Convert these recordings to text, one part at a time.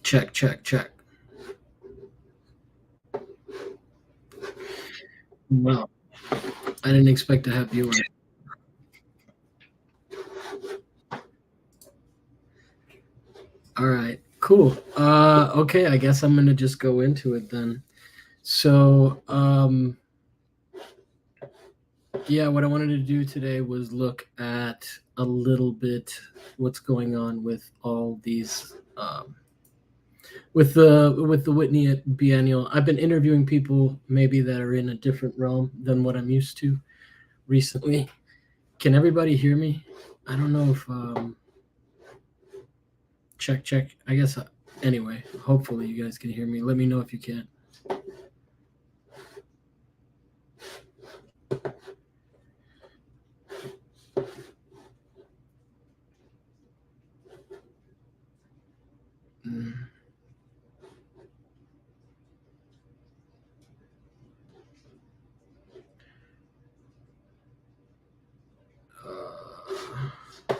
Check, check, check. Wow, I didn't expect to have you on. All right, cool. Okay, I guess I'm gonna just go into it then. So, yeah, what I wanted to do today was look at a little bit what's going on with all these, with the Whitney at Biennial. I've been interviewing people maybe that are in a different realm than what I'm used to recently. Can everybody hear me? I don't know if check check. I guess anyway. Hopefully you guys can hear me. Let me know if you can. Mm. Uh,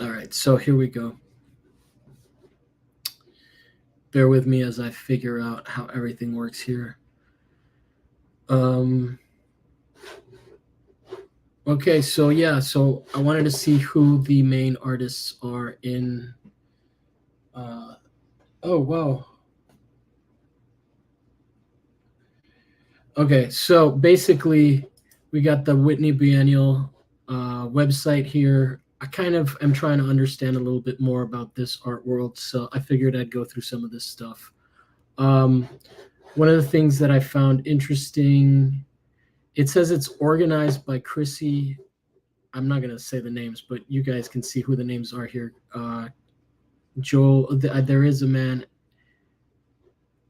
all right, so here we go. Bear with me as I figure out how everything works here. Um, okay, so yeah, so I wanted to see who the main artists are in. Uh, oh wow. Okay, so basically, we got the Whitney Biennial website here. I kind of am trying to understand a little bit more about this art world, so I figured I'd go through some of this stuff. Um, One of the things that I found interesting, it says it's organized by Chrissy. I'm not going to say the names, but you guys can see who the names are here. Joel, there is a man,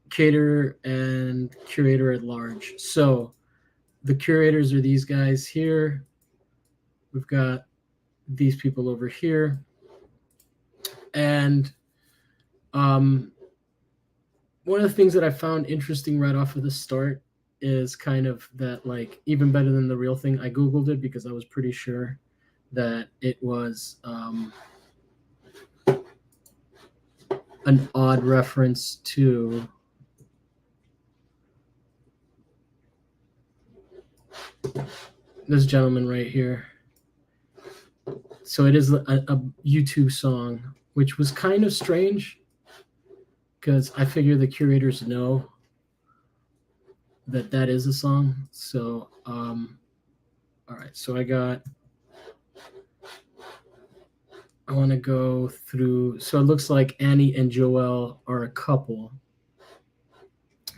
caterer and curator at large. So the curators are these guys here. We've got these people over here. And um, one of the things that I found interesting right off of the start is kind of that, like, even better than the real thing, I Googled it because I was pretty sure that it was an odd reference to this gentleman right here. So it is a YouTube song, which was kind of strange because I figure the curators know that that is a song. So, all right. So I want to go through. So it looks like Annie and Joel are a couple,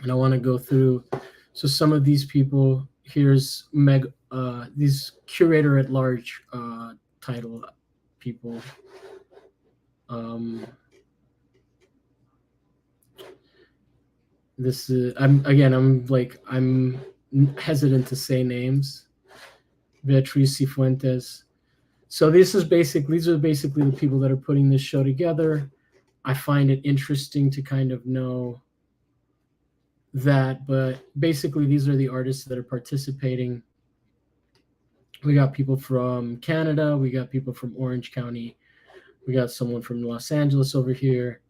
and I want to go through. So some of these people. Here's these curator at large title people. Um, this is I'm hesitant to say names. Beatriz Cifuentes. So these are basically the people that are putting this show together. I find it interesting to kind of know that, but basically these are the artists that are participating. We got people from Canada, we got people from Orange County, we got someone from Los Angeles over here,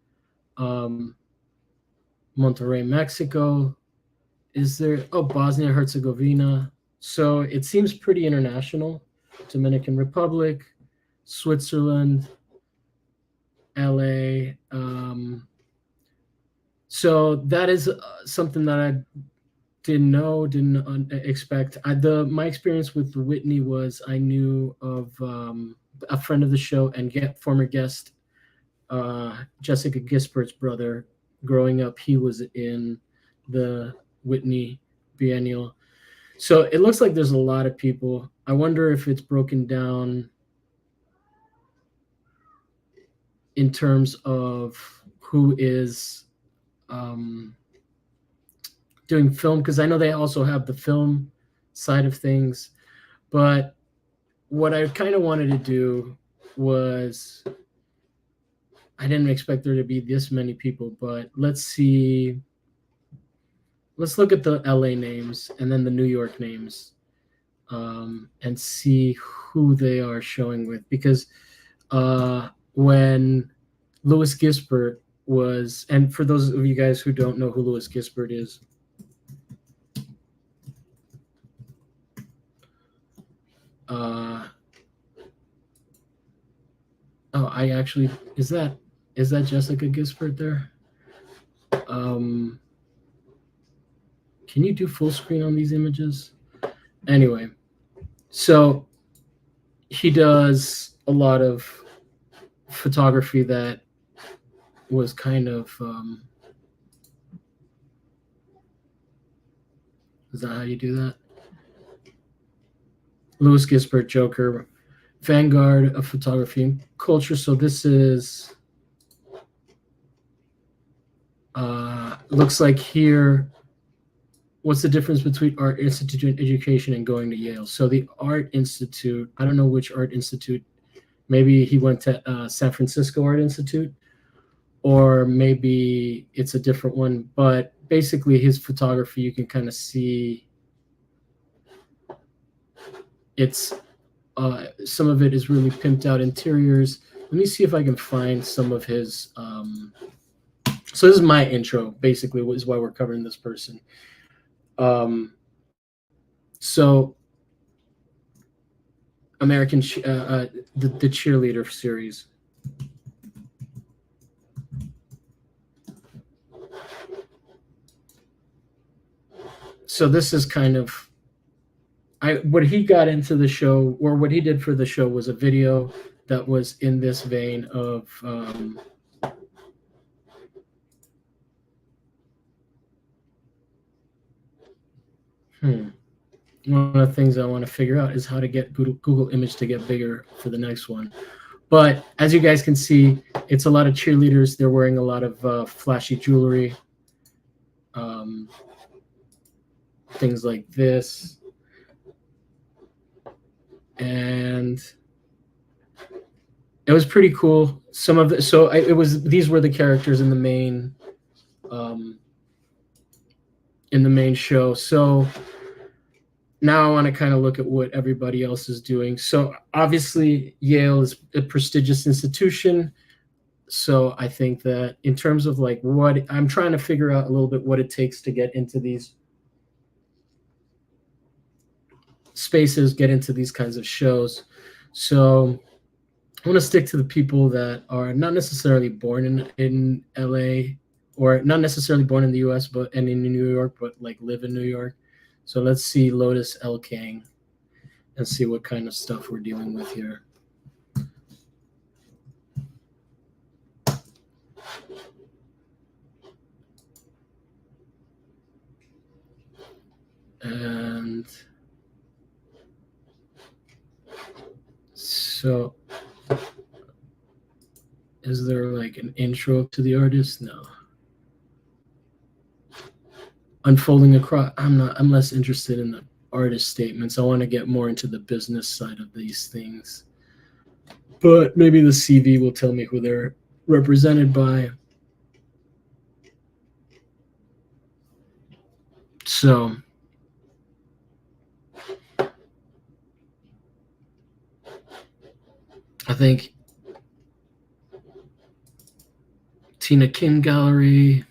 um, Monterrey, Mexico. Is there? Oh, Bosnia Herzegovina. So it seems pretty international. Dominican Republic, Switzerland, LA. So that is something that I didn't expect. My experience with Whitney was I knew of a friend of the show and former guest Jessica Gisbert's brother. Growing up, he was in the Whitney Biennial. So it looks like there's a lot of people. I wonder if it's broken down in terms of who is doing film, because I know they also have the film side of things. But what I kind of wanted to do was, I didn't expect there to be this many people, but let's see. Let's look at the LA names and then the New York names, and see who they are showing with. Because when Louis Gisbert was, and for those of you guys who don't know who Louis Gisbert is, I actually, is that Jessica Gisbert there? Can you do full screen on these images? Anyway, so he does a lot of photography that was kind of, is that how you do that? Louis Gisbert, Joker, vanguard of photography and culture. So this is, looks like here, what's the difference between Art Institute and education and going to Yale? So the Art Institute, I don't know which Art Institute. Maybe he went to San Francisco Art Institute, or maybe it's a different one. But basically his photography, you can kind of see it's, some of it is really pimped out interiors. Let me see if I can find some of his, so this is my intro, basically, is why we're covering this person. So American, the cheerleader series. So this is kind of, what he got into the show, or what he did for the show, was a video that was in this vein of, one of the things I want to figure out is how to get Google Image to get bigger for the next one. But as you guys can see, it's a lot of cheerleaders. They're wearing a lot of flashy jewelry, things like this. And it was pretty cool. Some of the, so it was, these were the characters in the main, show. So now I want to kind of look at what everybody else is doing. So obviously Yale is a prestigious institution. So I think that in terms of like what I'm trying to figure out a little bit what it takes to get into these spaces, get into these kinds of shows. So I want to stick to the people that are not necessarily born in LA, or not necessarily born in the US, and in New York, but like live in New York. So let's see Lotus L. Kang and see what kind of stuff we're dealing with here. And so is there like an intro to the artist? No. Unfolding across, I'm less interested in the artist statements. I want to get more into the business side of these things. But maybe the CV will tell me who they're represented by. So I think Tina King Gallery,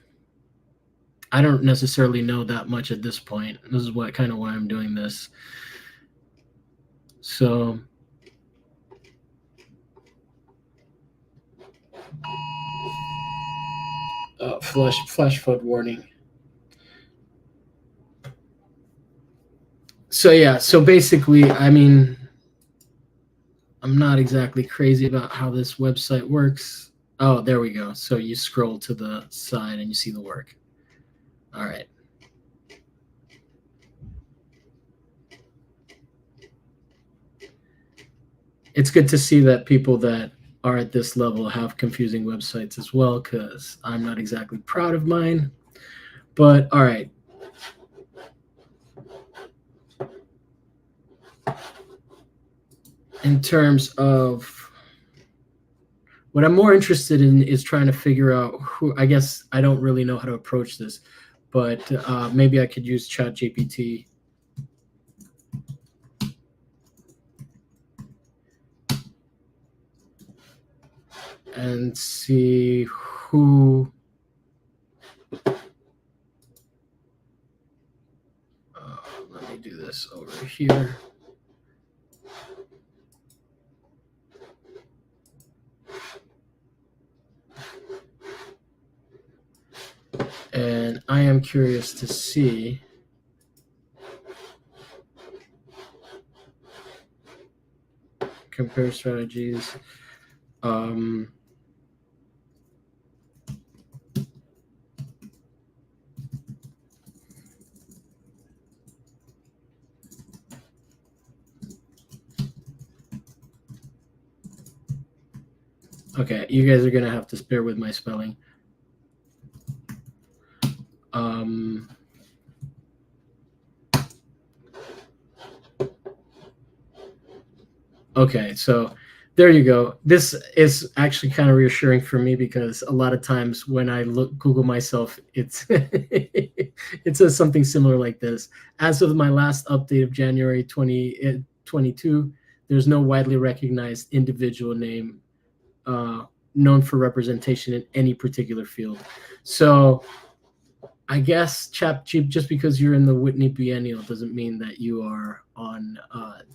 I don't necessarily know that much at this point. This is why I'm doing this. So flash flood warning. So yeah, so basically, I mean, I'm not exactly crazy about how this website works. Oh, there we go. So you scroll to the side and you see the work. All right. It's good to see that people that are at this level have confusing websites as well, because I'm not exactly proud of mine. But all right. In terms of what I'm more interested in is trying to figure out who, I guess I don't really know how to approach this, but maybe I could use ChatGPT. and see who. Let me do this over here. And I am curious to see compare strategies. Okay, you guys are gonna have to bear with my spelling. Okay, so there you go. This is actually kind of reassuring for me because a lot of times when I Google myself, it's it says something similar like this. As of my last update of January 2022, there's no widely recognized individual name known for representation in any particular field. So I guess just because you're in the Whitney Biennial doesn't mean that you are on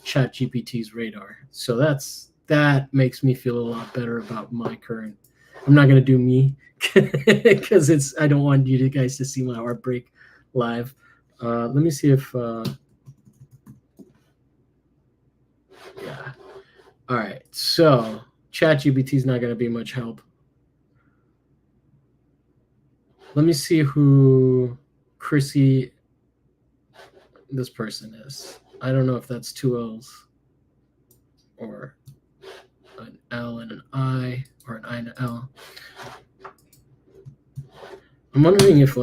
ChatGPT's radar. So that makes me feel a lot better about my current. I'm not gonna do me because I don't want you guys to see my heartbreak live. Let me see if yeah. All right, so ChatGPT is not gonna be much help. Let me see who Chrissy, this person is. I don't know if that's two L's or an L and an I or an I and an L. I'm wondering if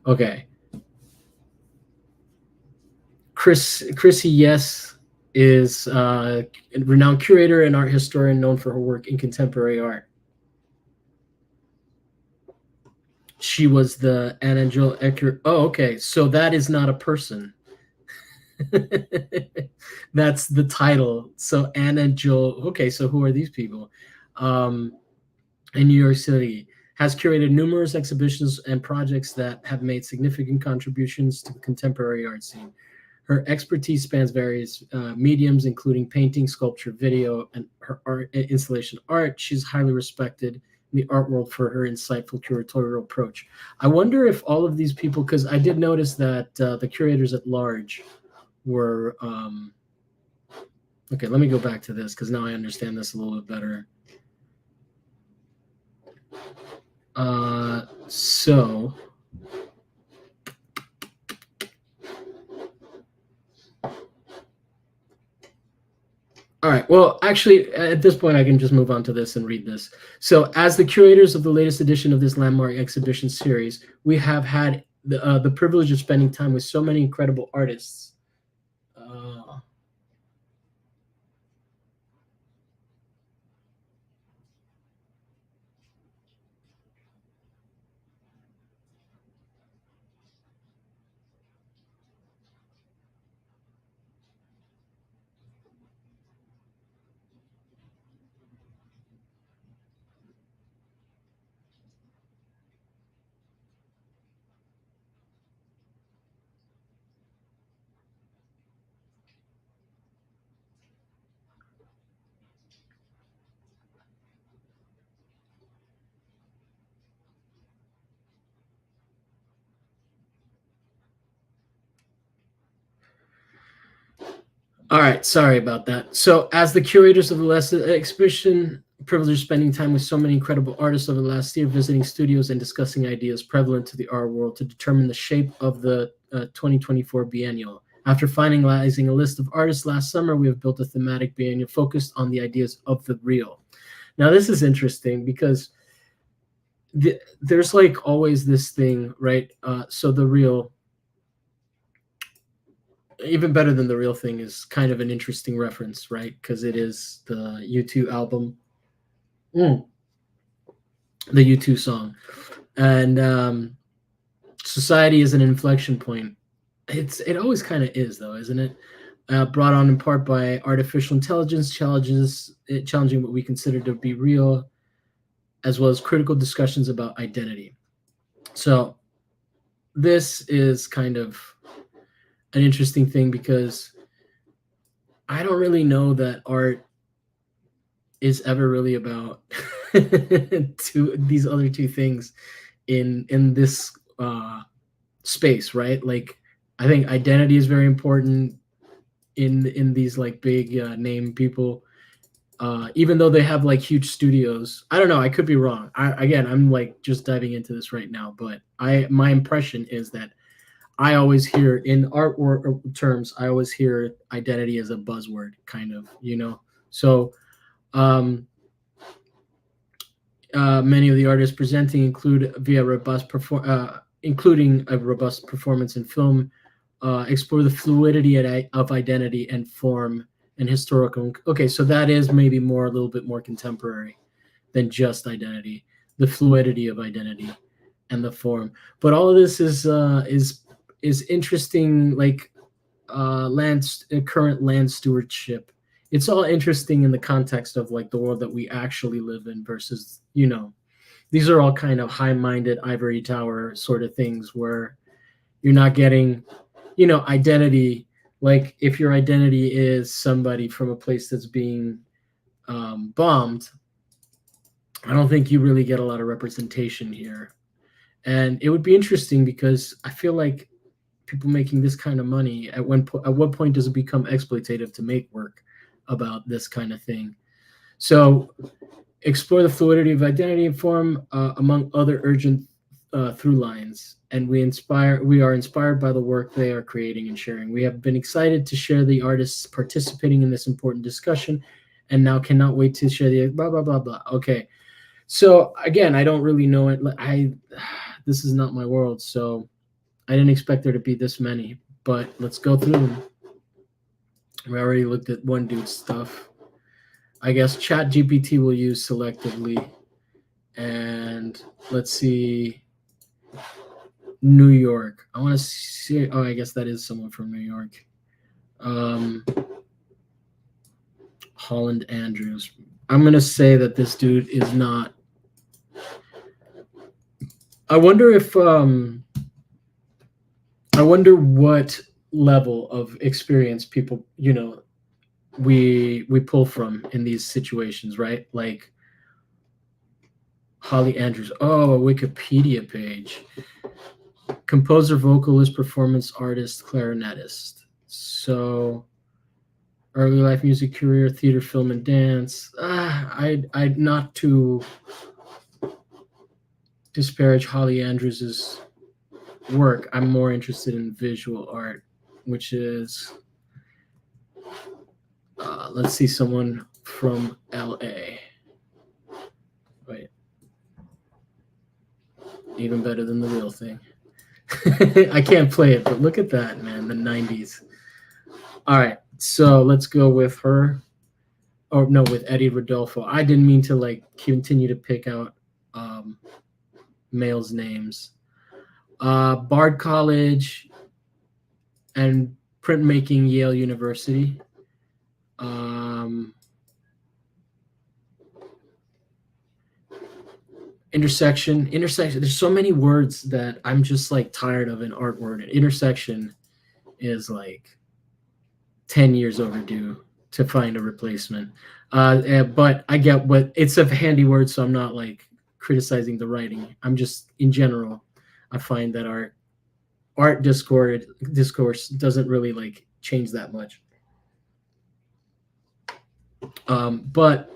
okay. Chrissy Yes is a renowned curator and art historian known for her work in contemporary art. She was the Angel Ecker. Oh, okay. So that is not a person. That's the title. So Angel. Okay, so who are these people? In New York City, has curated numerous exhibitions and projects that have made significant contributions to the contemporary art scene. Her expertise spans various mediums, including painting, sculpture, video, and her art installation art. She's highly respected in the art world for her insightful curatorial approach. I wonder if all of these people, because I did notice that the curators at large were. Okay, let me go back to this because now I understand this a little bit better. So all right. Well, actually, at this point, I can just move on to this and read this. So, as the curators of the latest edition of this landmark exhibition series, we have had the privilege of spending time with so many incredible artists. All right, sorry about that. So, as the curators of the last exhibition, privilege of spending time with so many incredible artists over the last year, visiting studios and discussing ideas prevalent to the art world to determine the shape of the 2024 Biennial. After finalizing a list of artists last summer, we have built a thematic biennial focused on the ideas of the real. Now, this is interesting because there's like always this thing, right? So the real, even better than the real thing, is kind of an interesting reference, right? Because it is the U2 album, the U2 song, and society is an inflection point. It always kind of is, though, isn't it? brought on in part by artificial intelligence challenges, challenging what we consider to be real, as well as critical discussions about identity. So this is kind of an interesting thing because I don't really know that art is ever really about these other two things in this space, right? Like I think identity is very important in these like big name people. Even though they have like huge studios, I don't know. I could be wrong. Again, I'm like just diving into this right now, but my impression is that I always hear in art terms, I always hear identity as a buzzword, kind of, you know. So um, many of the artists presenting include via including a robust performance in film, explore the fluidity of identity and form and historical. Okay, so that is maybe more a little bit more contemporary than just identity, the fluidity of identity and the form. But all of this is interesting, like current land stewardship. It's all interesting in the context of like the world that we actually live in versus, you know, these are all kind of high-minded ivory tower sort of things where you're not getting, you know, identity. Like if your identity is somebody from a place that's being bombed, I don't think you really get a lot of representation here. And it would be interesting because I feel like people making this kind of money at what point does it become exploitative to make work about this kind of thing? So explore the fluidity of identity and form among other urgent through lines, and we are inspired by the work they are creating and sharing. We have been excited to share the artists participating in this important discussion and now cannot wait to share the blah blah blah blah. Okay, so again, I don't really know it. This is not my world, so I didn't expect there to be this many, but let's go through them. We already looked at one dude's stuff. I guess Chat GPT will use selectively. And let's see. New York. I want to see. Oh, I guess that is someone from New York. Holland Andrews. I'm going to say that this dude is not. I wonder if. I wonder what level of experience people, you know, we pull from in these situations, right? Like Holly Andrews. Oh, a Wikipedia page. Composer, vocalist, performance artist, clarinetist. So early life music career, theater, film, and dance. I'd not to disparage Holly Andrews's work. I'm more interested in visual art, which is let's see, someone from LA. Wait, even better than the real thing. I can't play it, but look at that, man. The 90s. All right, so let's go with her. Or no, with Eddie Rodolfo. I didn't mean to like continue to pick out males' names. Bard College and printmaking, Yale University. Intersection. There's so many words that I'm just like tired of in art word. Intersection is like 10 years overdue to find a replacement. But I get what it's a handy word, so I'm not like criticizing the writing. I'm just in general, I find that art discourse doesn't really like change that much. But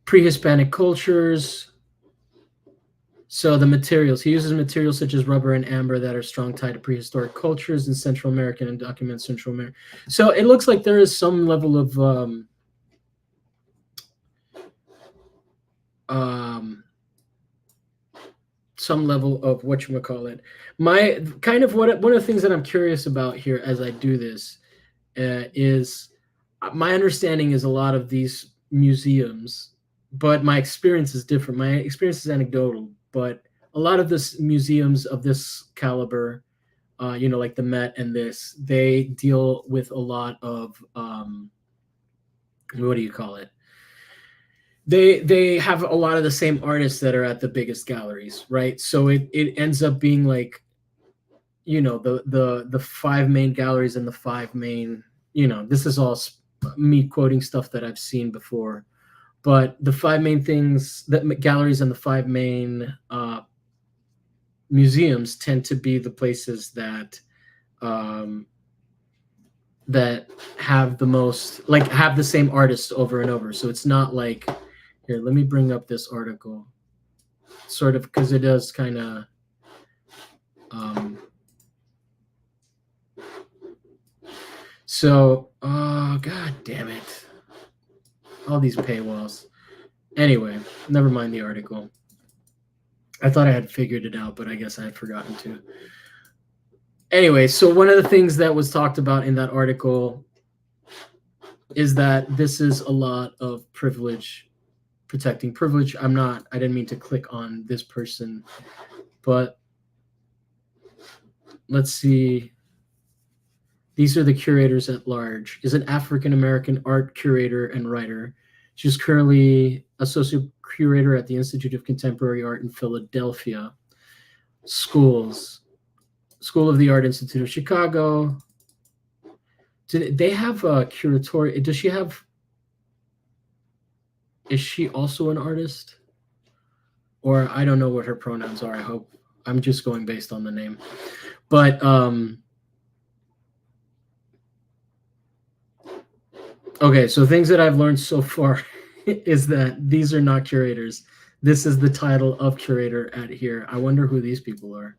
pre-Hispanic cultures. So the materials, he uses materials such as rubber and amber that are strong tied to prehistoric cultures in Central American and documents Central America. So it looks like there is some level of whatchamacallit. My kind of one of the things that I'm curious about here as I do this is my understanding is a lot of these museums, but my experience is different. My experience is anecdotal, but a lot of this museums of this caliber like the Met and this, they deal with a lot of what do you call it? They have a lot of the same artists that are at the biggest galleries, right? So it ends up being like, the five main galleries and the five main, this is all me quoting stuff that I've seen before, but the five main things that galleries and the five main museums tend to be the places um, that have the most, like, have the same artists over and over. So it's not like, here, let me bring up this article, sort of, because it does kind of so, oh, god damn it, all these paywalls. Anyway, never mind the article. I thought I had figured it out, but I guess I had forgotten to. Anyway, so one of the things that was talked about in that article is that this is a lot of privilege, protecting privilege. I didn't mean to click on this person, but let's see. These are the curators at large. Is an African-American art curator and writer. She's currently associate curator at the Institute of Contemporary Art in Philadelphia. Schools. School of the Art Institute of Chicago. They have a curatorial. Does she have? Is she also an artist? Or I don't know what her pronouns are. I hope I'm just going based on the name. But okay, so things that I've learned so far is that these are not curators. This is the title of curator at here. I wonder who these people are.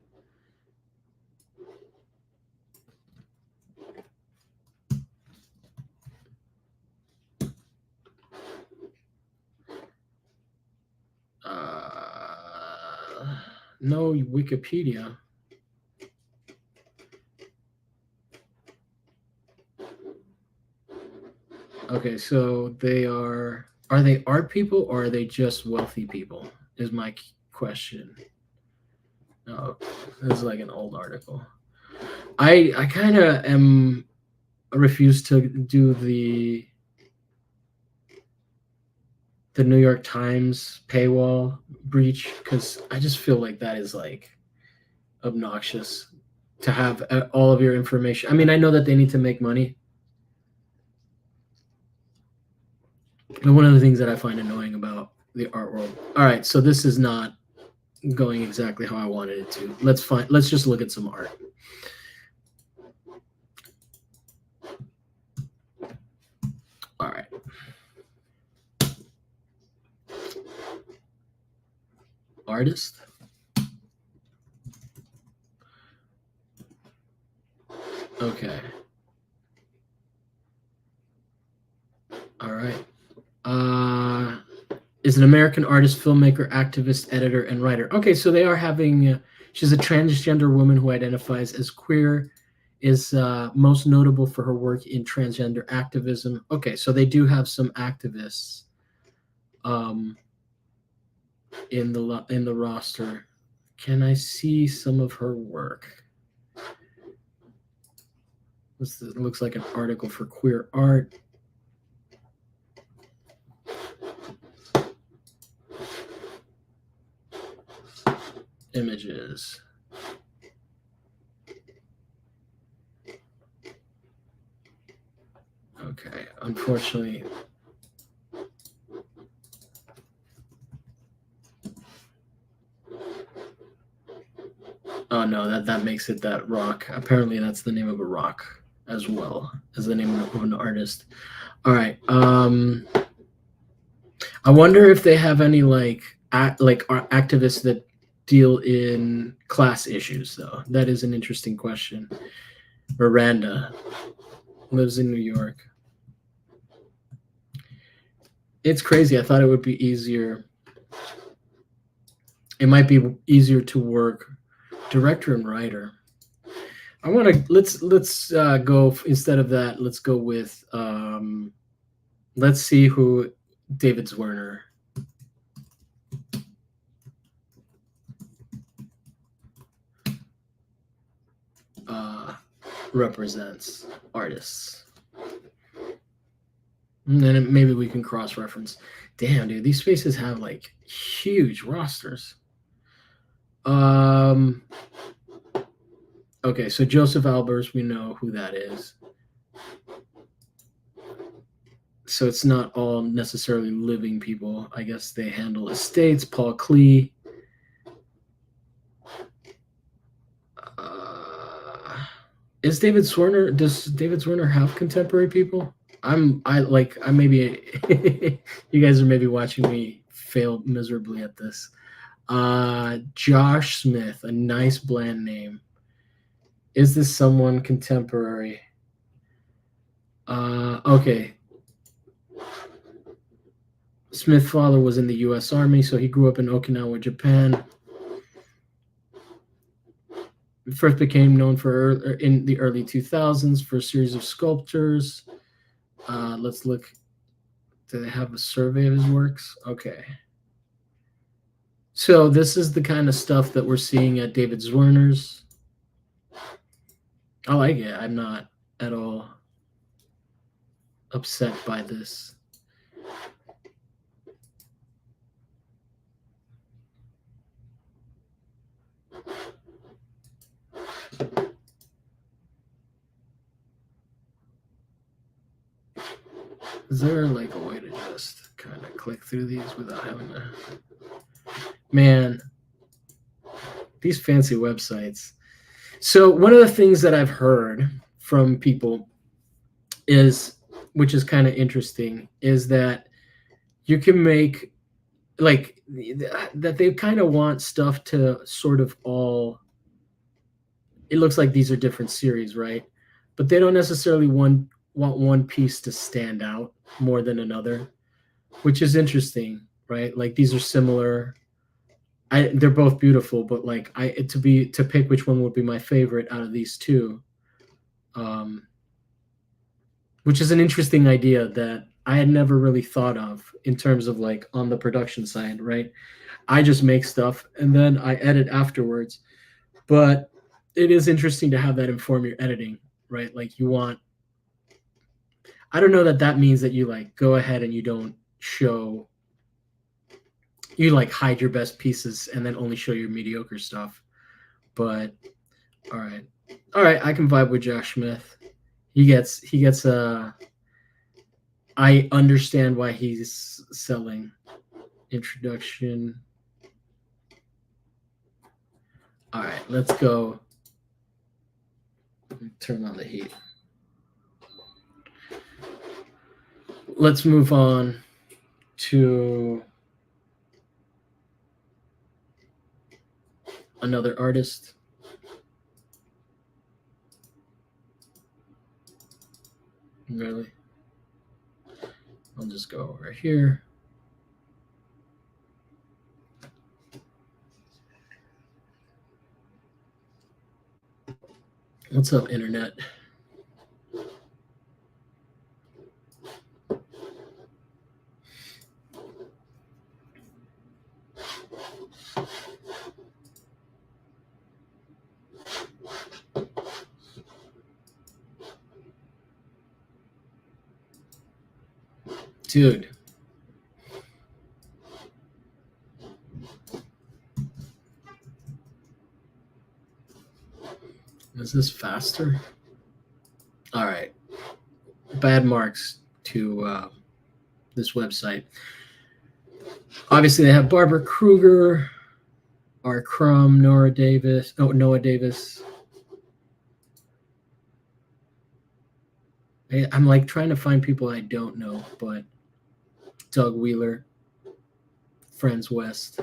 No Wikipedia. Okay, so they are they art people or are they just wealthy people? Is my question. Oh, this is like an old article. I kind of am refuse to do the New York Times paywall breach because I just feel like that is like obnoxious to have all of your information. I mean, I know that they need to make money, but one of the things that I find annoying about the art world. All right, so this is not going exactly how I wanted it to. Let's just look at some art. All right. Artist. Okay. All right. Is an American artist, filmmaker, activist, editor, and writer. Okay, so they are having. She's a transgender woman who identifies as queer. Is most notable for her work in transgender activism. Okay, so they do have some activists in the roster. Can I see some of her work? This looks like an article for Queer Art. Images. Okay, unfortunately. Oh no, that makes it that rock. Apparently that's the name of a rock as well as the name of an artist. All right. I wonder if they have any activists that deal in class issues though. That is an interesting question. Miranda lives in New York. It's crazy. I thought it would be easier. It might be easier to work director and writer. I want to let's go instead of that. Let's go with let's see who David Zwerner. represents artists. And then maybe we can cross-reference. Damn, dude, these spaces have like huge rosters. Okay, so Joseph Albers, we know who that is. So it's not all necessarily living people. I guess they handle estates. Paul Klee. Is David Swerner? Does David Swerner have contemporary people? I maybe you guys are maybe watching me fail miserably at this. Josh Smith, a nice bland name. Is this someone contemporary? Okay. Smith's father was in the U.S. Army, so he grew up in Okinawa, Japan. He first became known in the early 2000s for a series of sculptures. Let's look. Do they have a survey of his works? Okay. So this is the kind of stuff that we're seeing at David Zwerner's. I like it. I'm not at all upset by this. Is there like a way to just kind of click through these without having to? Man, these fancy websites. So one of the things that I've heard from people is, which is kind of interesting, is that you can make like that they kind of want stuff to sort of all. It looks like these are different series, right? But they don't necessarily want one piece to stand out more than another, which is interesting, right? Like these are similar. They're both beautiful, but like to pick which one would be my favorite out of these two, which is an interesting idea that I had never really thought of in terms of like on the production side, right? I just make stuff and then I edit afterwards, but it is interesting to have that inform your editing, right? Like you want. I don't know that means that you like go ahead and you don't show. You like hide your best pieces and then only show your mediocre stuff. But all right. I can vibe with Josh Smith. He gets I understand why he's selling. Introduction. All right, let's go. Turn on the heat. Let's move on to another artist. Really? I'll just go over here. What's up, internet? Dude. Is this faster? All right. Bad marks to this website. Obviously, they have Barbara Kruger, R. Crumb, Noah Davis. I'm like trying to find people I don't know, but Doug Wheeler, Franz West.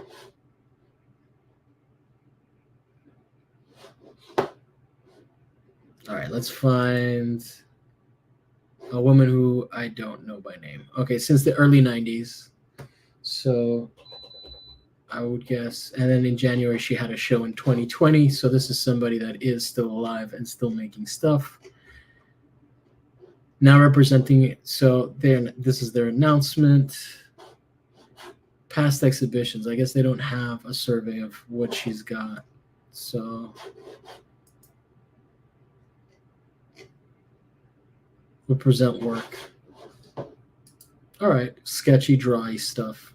All right, let's find a woman who I don't know by name. Okay, since the early 90s. So I would guess. And then in January, she had a show in 2020. So this is somebody that is still alive and still making stuff. Now representing it. So this is their announcement. Past exhibitions. I guess they don't have a survey of what she's got. So present work. All right, sketchy, dry stuff.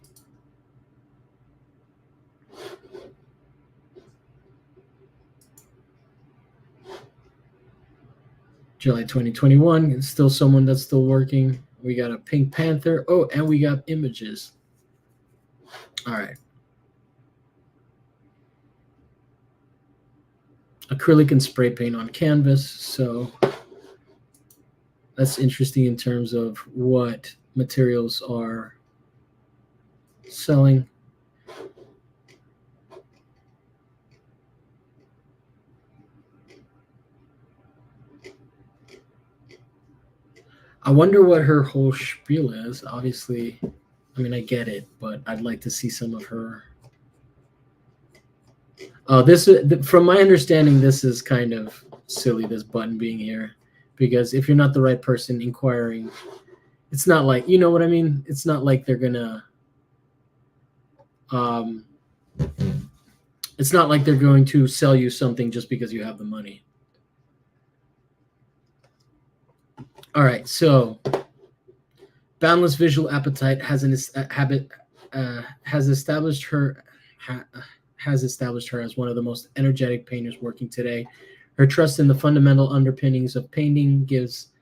July 2021, still someone that's still working. We got a Pink Panther. Oh, and we got images. All right. Acrylic and spray paint on canvas. So that's interesting in terms of what materials are selling. I wonder what her whole spiel is. Obviously, I mean, I get it, but I'd like to see some of her. This, from my understanding, this is kind of silly. This button being here, because if you're not the right person inquiring, it's not like, you know what I mean. It's not like they're gonna. It's not like they're going to sell you something just because you have the money. All right, so boundless visual appetite has an habit has established her as one of the most energetic painters working today. Her trust in the fundamental underpinnings of painting gives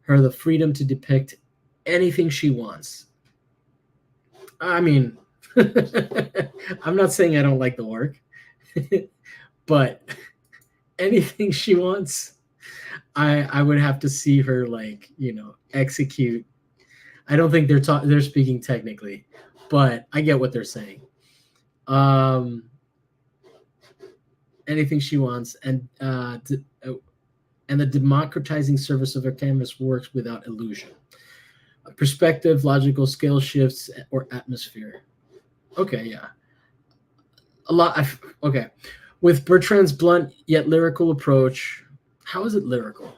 her the freedom to depict anything she wants. I mean, I'm not saying I don't like the work, but anything she wants, I would have to see her, like, execute. I don't think they're speaking technically, but I get what they're saying. Anything she wants, and the democratizing service of her canvas works without illusion, perspective, logical scale shifts, or atmosphere. Okay, yeah, a lot. Okay, with Bertrand's blunt yet lyrical approach. How is it lyrical?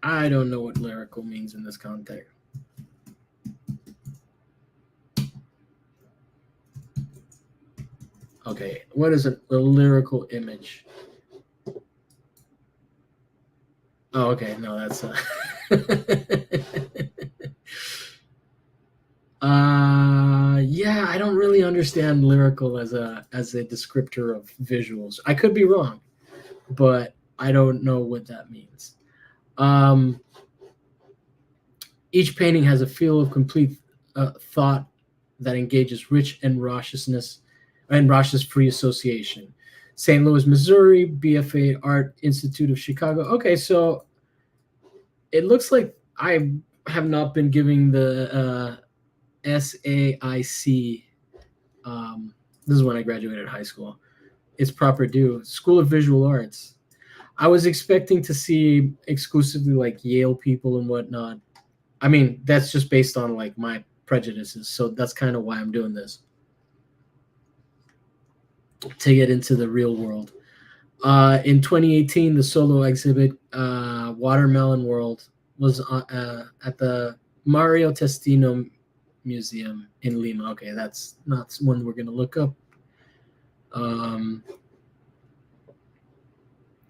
I don't know what lyrical means in this context. Okay, what is a lyrical image? Oh, okay, no, that's yeah, I don't really understand lyrical as a descriptor of visuals. I could be wrong, but I don't know what that means. Each painting has a feel of complete thought that engages rich and raucousness and raucous free association. St. Louis, Missouri, BFA Art Institute of Chicago. Okay, so it looks like I have not been giving the SAIC. This is when I graduated high school. Its proper due. School of Visual Arts. I was expecting to see exclusively like Yale people and whatnot. I mean, that's just based on like my prejudices. So that's kind of why I'm doing this, to get into the real world. In 2018, the solo exhibit, Watermelon World, was at the Mario Testino Museum in Lima. Okay, that's not one we're going to look up.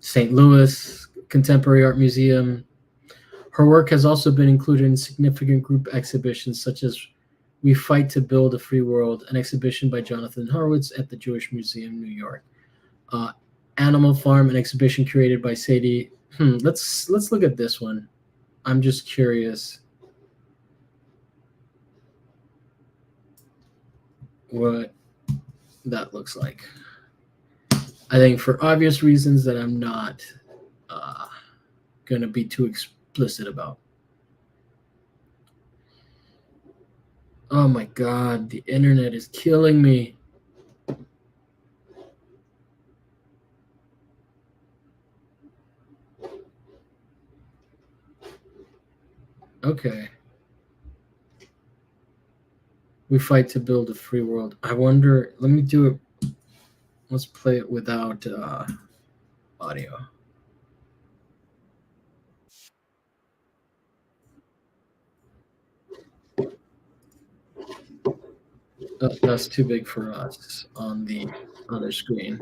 St. Louis Contemporary Art Museum. Her work has also been included in significant group exhibitions such as We Fight to Build a Free World, an exhibition by Jonathan Horowitz at the Jewish Museum, New York. Animal Farm, an exhibition curated by Sadie. Let's look at this one. I'm just curious what that looks like. I think for obvious reasons that I'm not going to be too explicit about. Oh my God, the internet is killing me. Okay. We fight to build a free world. I wonder, let me do it. Let's play it without audio. That's too big for us on the other screen.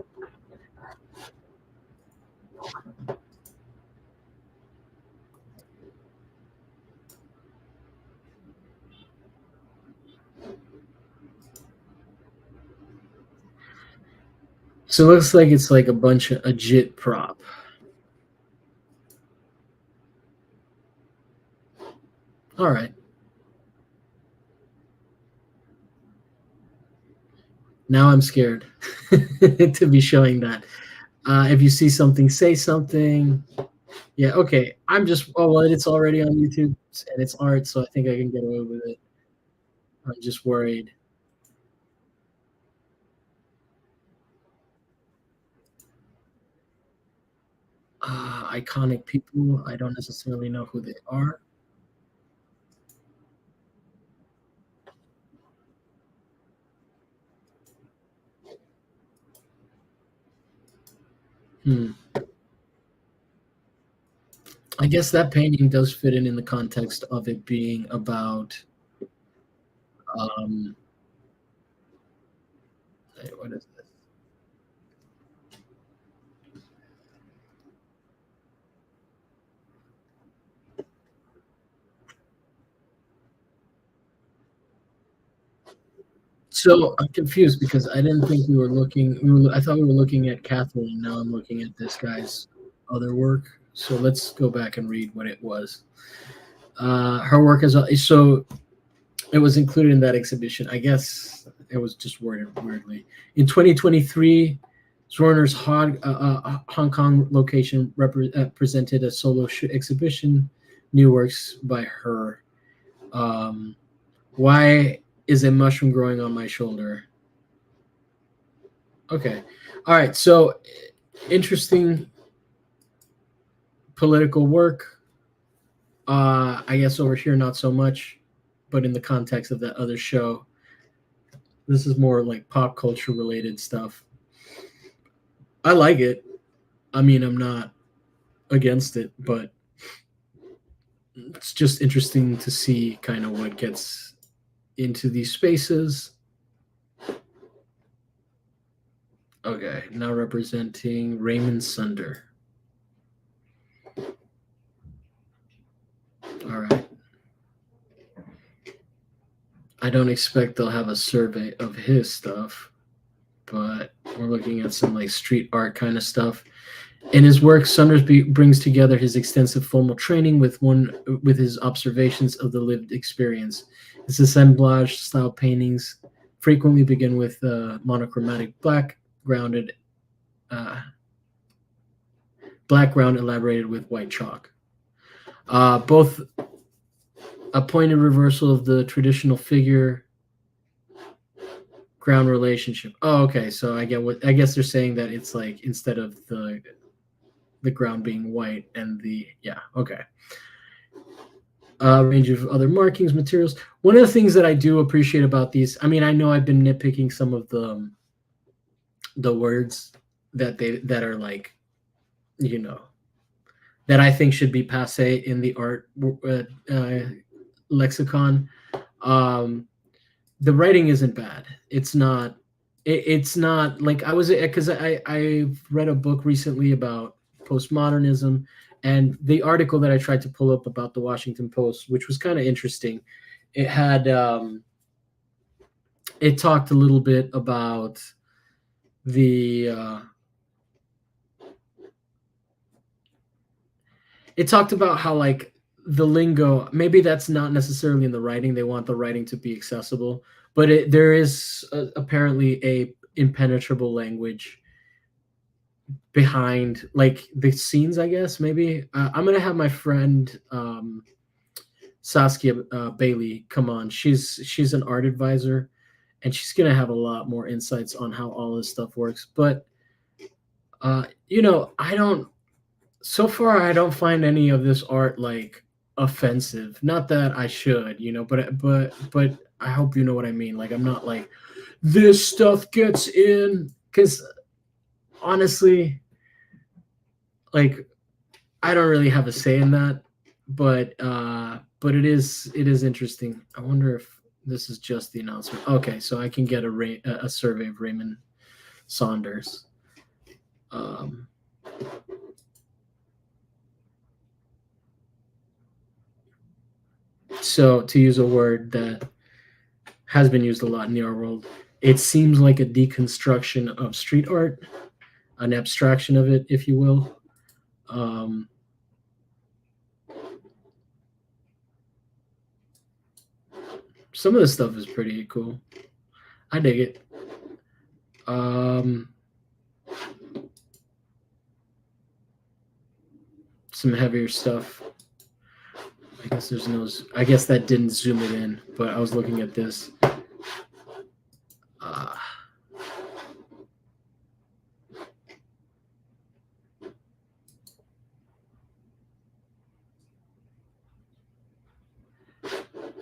So it looks like it's like a bunch of a JIT prop. All right. Now I'm scared to be showing that. If you see something, say something. Yeah, okay. I'm just, oh, well, it's already on YouTube and it's art, so I think I can get away with it. I'm just worried. Iconic people. I don't necessarily know who they are. Hmm. I guess that painting does fit in the context of it being about, um, what is this? So I'm confused because I didn't think we were looking. I thought we were looking at Catherine. Now I'm looking at this guy's other work. So let's go back and read what it was. Her work is so it was included in that exhibition. I guess it was just worded weirdly. In 2023, Zorner's Hong Kong location presented a solo exhibition, new works by her. Um, why is a mushroom growing on my shoulder? Okay. All right. So interesting political work. I guess over here, not so much, but in the context of that other show, this is more like pop culture related stuff. I like it. I mean, I'm not against it, but it's just interesting to see kind of what gets into these spaces. Okay, now representing Raymond Sunder. All right. I don't expect they'll have a survey of his stuff, but we're looking at some like street art kind of stuff. In his work, Saunders brings together his extensive formal training with his observations of the lived experience. His assemblage style paintings frequently begin with monochromatic uh, black ground elaborated with white chalk. Both a pointed reversal of the traditional figure ground relationship. Oh, okay. So I guess they're saying that it's like instead of the ground being white and the yeah, okay. Range of other markings, materials. One of the things that I do appreciate about these, I mean, I know I've been nitpicking some of the words that are like, you know, that I think should be passe in the art lexicon. Um, the writing isn't bad. It's not. It's not like I was because I've read a book recently about postmodernism, and the article that I tried to pull up about the Washington Post, which was kind of interesting. It had it talked a little bit about the it talked about how like the lingo maybe that's not necessarily in the writing. They want the writing to be accessible, but there is apparently a impenetrable language behind like the scenes. I guess maybe I'm gonna have my friend Saskia Bailey come on. She's an art advisor, and she's gonna have a lot more insights on how all this stuff works. But I don't. So far, I don't find any of this art like offensive. Not that I should, but I hope you know what I mean. Like I'm not like this stuff gets in because honestly, like I don't really have a say in that. But it is interesting. I wonder if this is just the announcement. Okay, so I can get a survey of Raymond Saunders. Um, so to use a word that has been used a lot in the art world, It seems like a deconstruction of street art, an abstraction of it, if you will. Um, some of the stuff is pretty cool. I dig it. Um, some heavier stuff. I guess there's no. I guess that didn't zoom it in, but I was looking at this. Uh,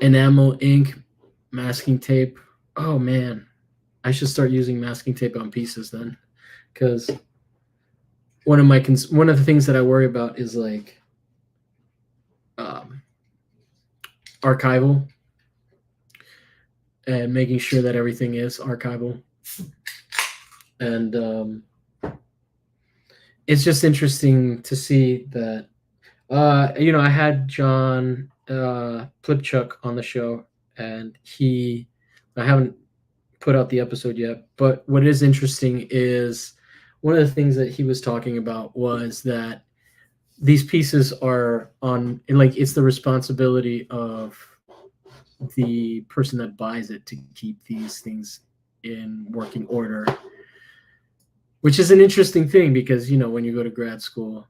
enamel ink, masking tape. Oh man, I should start using masking tape on pieces then, because one of the things that I worry about is like archival and making sure that everything is archival. And it's just interesting to see that. I had John Plipchuk on the show, and I haven't put out the episode yet, but what is interesting is one of the things that he was talking about was that these pieces are on, like, it's the responsibility of the person that buys it to keep these things in working order, which is an interesting thing because, when you go to grad school,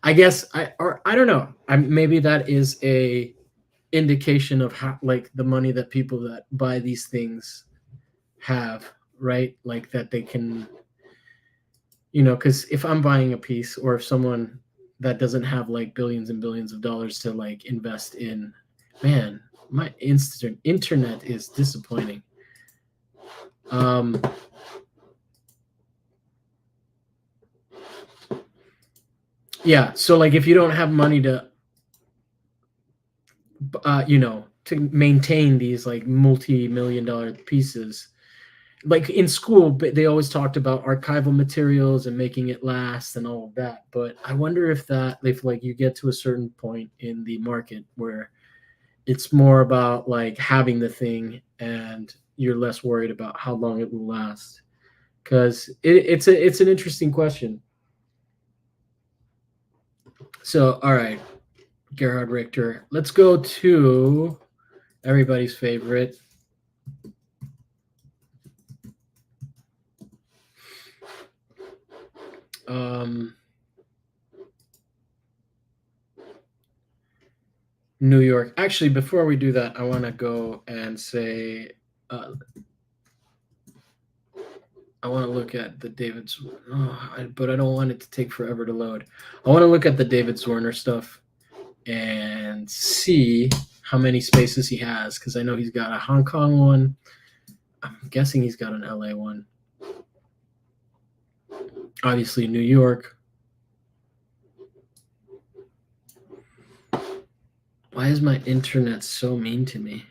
I guess I don't know. Maybe that is a indication of how, like, the money that people that buy these things have, right? Like that they can, because if I'm buying a piece, or if someone that doesn't have like billions and billions of dollars to like invest in, man, my internet is disappointing. Yeah, so like if you don't have money to to maintain these like multi-million dollar pieces, like in school, but they always talked about archival materials and making it last and all of that. But I wonder if like you get to a certain point in the market where it's more about like having the thing and you're less worried about how long it will last. Because it's an interesting question. So, all right, Gerhard Richter, let's go to everybody's favorite. New York. Actually, before we do that, I want to go and say, I want to look at the David's, but I don't want it to take forever to load. I want to look at the David Zorner stuff and see how many spaces he has, because I know he's got a Hong Kong one. I'm guessing he's got an LA one. Obviously, New York. Why is my internet so mean to me?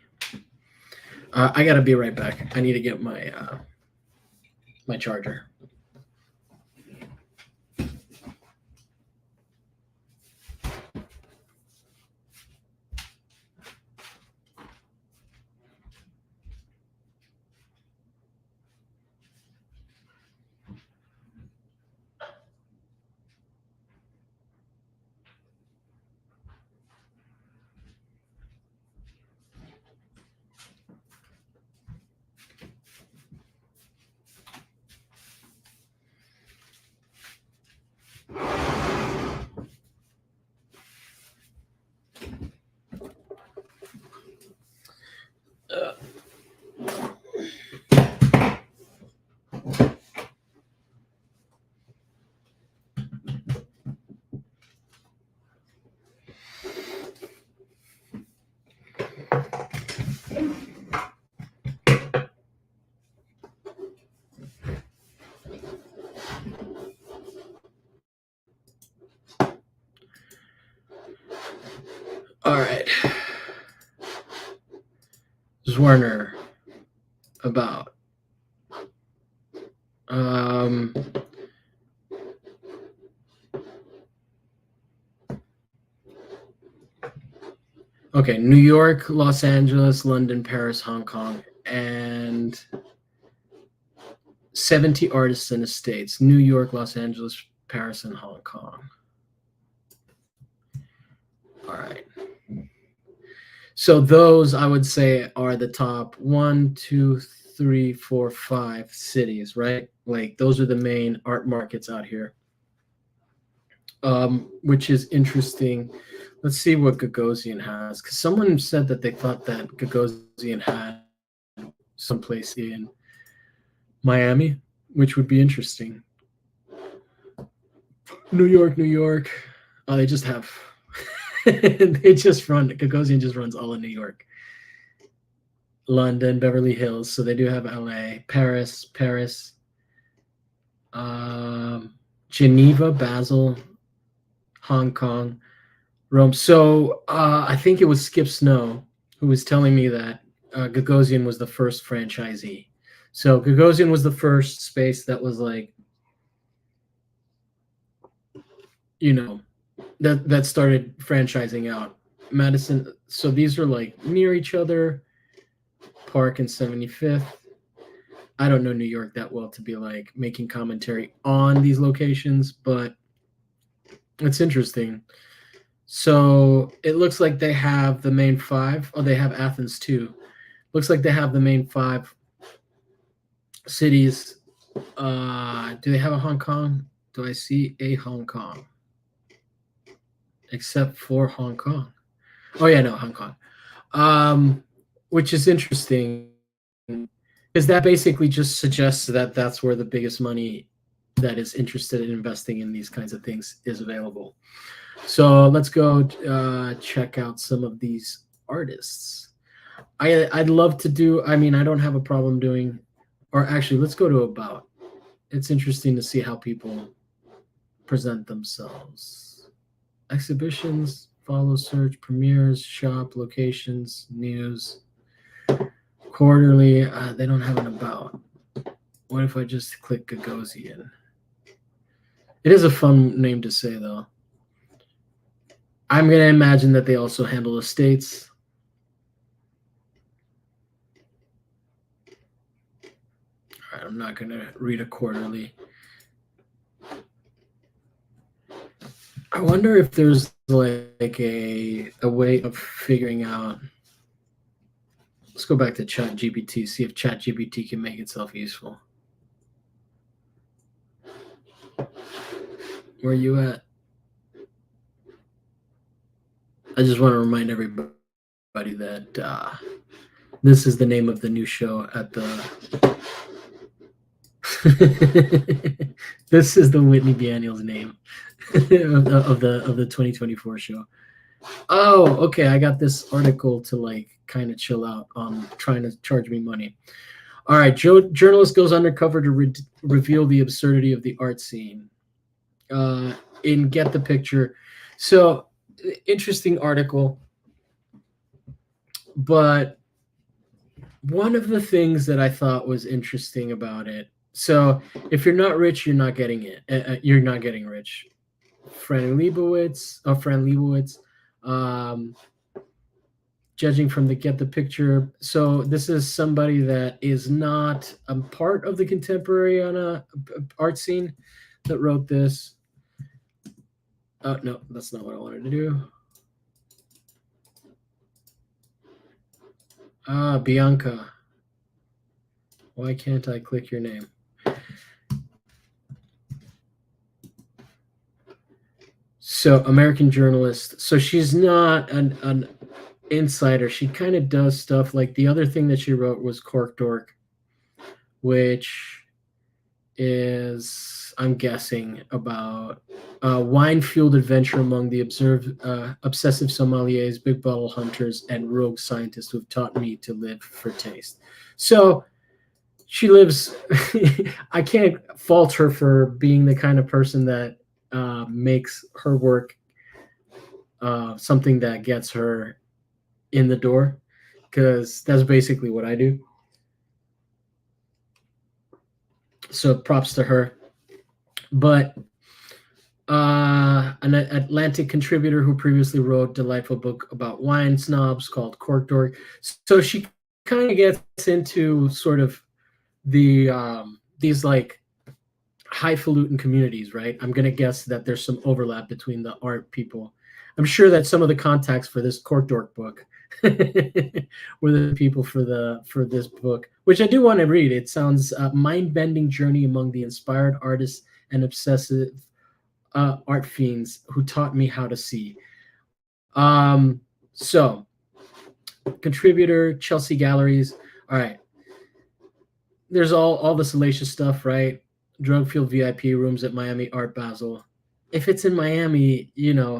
I gotta be right back. I need to get my my charger. All right. Zorner about okay, New York, Los Angeles, London, Paris, Hong Kong, and 70 artists and estates: New York, Los Angeles, Paris, and Hong Kong. All right. So those, I would say, are the top 1, 2, 3, 4, 5 cities, right? Like those are the main art markets out here, which is interesting. Let's see what Gagosian has, because someone said that they thought that Gagosian had someplace in Miami, which would be interesting. New York, New York. Oh, they just have. They just run. Gagosian just runs all in New York, London, Beverly Hills. So they do have LA, Paris, Geneva, Basel, Hong Kong, Rome. So I think it was Skip Snow who was telling me that Gagosian was the first franchisee. So Gagosian was the first space that was like, that started franchising out. Madison. So these are like near each other. Park and 75th. I don't know New York that well to be like making commentary on these locations, but it's interesting. So it looks like they have the main five. Oh, they have Athens too. Looks like they have the main five cities. Do they have a Hong Kong? Do I see a Hong Kong? Except for Hong Kong. Oh yeah, no, Hong Kong. Which is interesting because that basically just suggests that that's where the biggest money that is interested in investing in these kinds of things is available. So let's go check out some of these artists. I'd love to do. I mean, I don't have a problem doing. Or actually, let's go to about. It's interesting to see how people present themselves. Exhibitions, follow search, premieres, shop, locations, news, quarterly. They don't have an about. What if I just click Gagosian? It is a fun name to say, though. I'm going to imagine that they also handle estates. All right, I'm not going to read a quarterly. I wonder if there's like a way of figuring out. Let's go back to ChatGPT, see if ChatGPT can make itself useful. Where are you at? I just want to remind everybody that this is the name of the new show at the. This is the Whitney Biennial's name of the 2024 show. Oh, okay. I got this article to like kind of chill out on trying to charge me money. All right, journalist goes undercover to reveal the absurdity of the art scene. In Get the Picture. So interesting article, but one of the things that I thought was interesting about it. So if you're not rich, you're not getting it. You're not getting rich. Fran Lebowitz, judging from the Get the Picture. So this is somebody that is not a part of the contemporary art scene that wrote this. Oh, no, that's not what I wanted to do. Bianca. Why can't I click your name? So, American journalist. So she's not an insider. She kind of does stuff like the other thing that she wrote was Cork Dork, which is, I'm guessing, about wine-fueled adventure among the obsessive sommeliers, big bottle hunters, and rogue scientists who have taught me to live for taste. So she lives. I can't fault her for being the kind of person that makes her work something that gets her in the door, because that's basically what I do. So props to her. But an Atlantic contributor who previously wrote a delightful book about wine snobs called Cork Dork. So she kind of gets into sort of the these like highfalutin communities, right? I'm gonna guess that there's some overlap between the art people. I'm sure that some of the contacts for this Court Dork book were the people for this book, which I do want to read. It sounds mind-bending journey among the inspired artists and obsessive art fiends who taught me how to see. So contributor Chelsea Galleries. All right, there's all the salacious stuff, right? Drug fueled VIP rooms at Miami Art Basel. If it's in Miami, you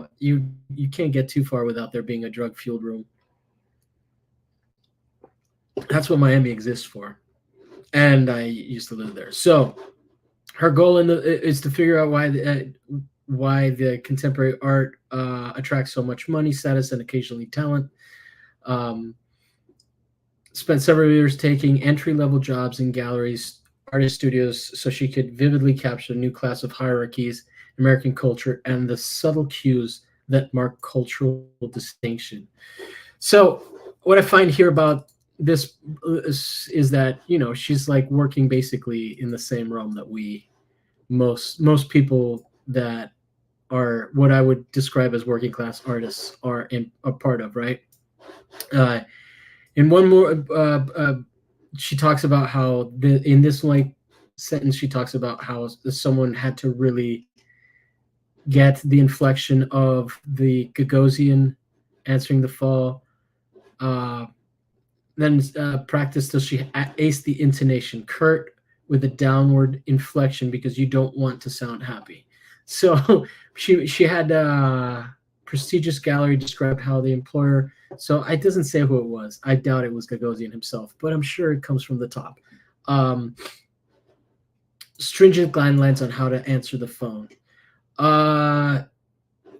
can't get too far without there being a drug fueled room. That's what Miami exists for, and I used to live there. So her goal is to figure out why the contemporary art attracts so much money, status, and occasionally talent. Spent several years taking entry-level jobs in galleries, artist studios, so she could vividly capture a new class of hierarchies, American culture, and the subtle cues that mark cultural distinction. So what I find here about this is that she's like working basically in the same realm that most people that are what I would describe as working class artists are a part of, right? In one more, she talks about how in this like sentence, she talks about how someone had to really get the inflection of the Gagosian answering the fall, then practice till she aced the intonation, curt with a downward inflection because you don't want to sound happy. So she had a prestigious gallery describe how the employer. So it doesn't say who it was. I doubt it was Gagosian himself, but I'm sure it comes from the top. Stringent guidelines on how to answer the phone.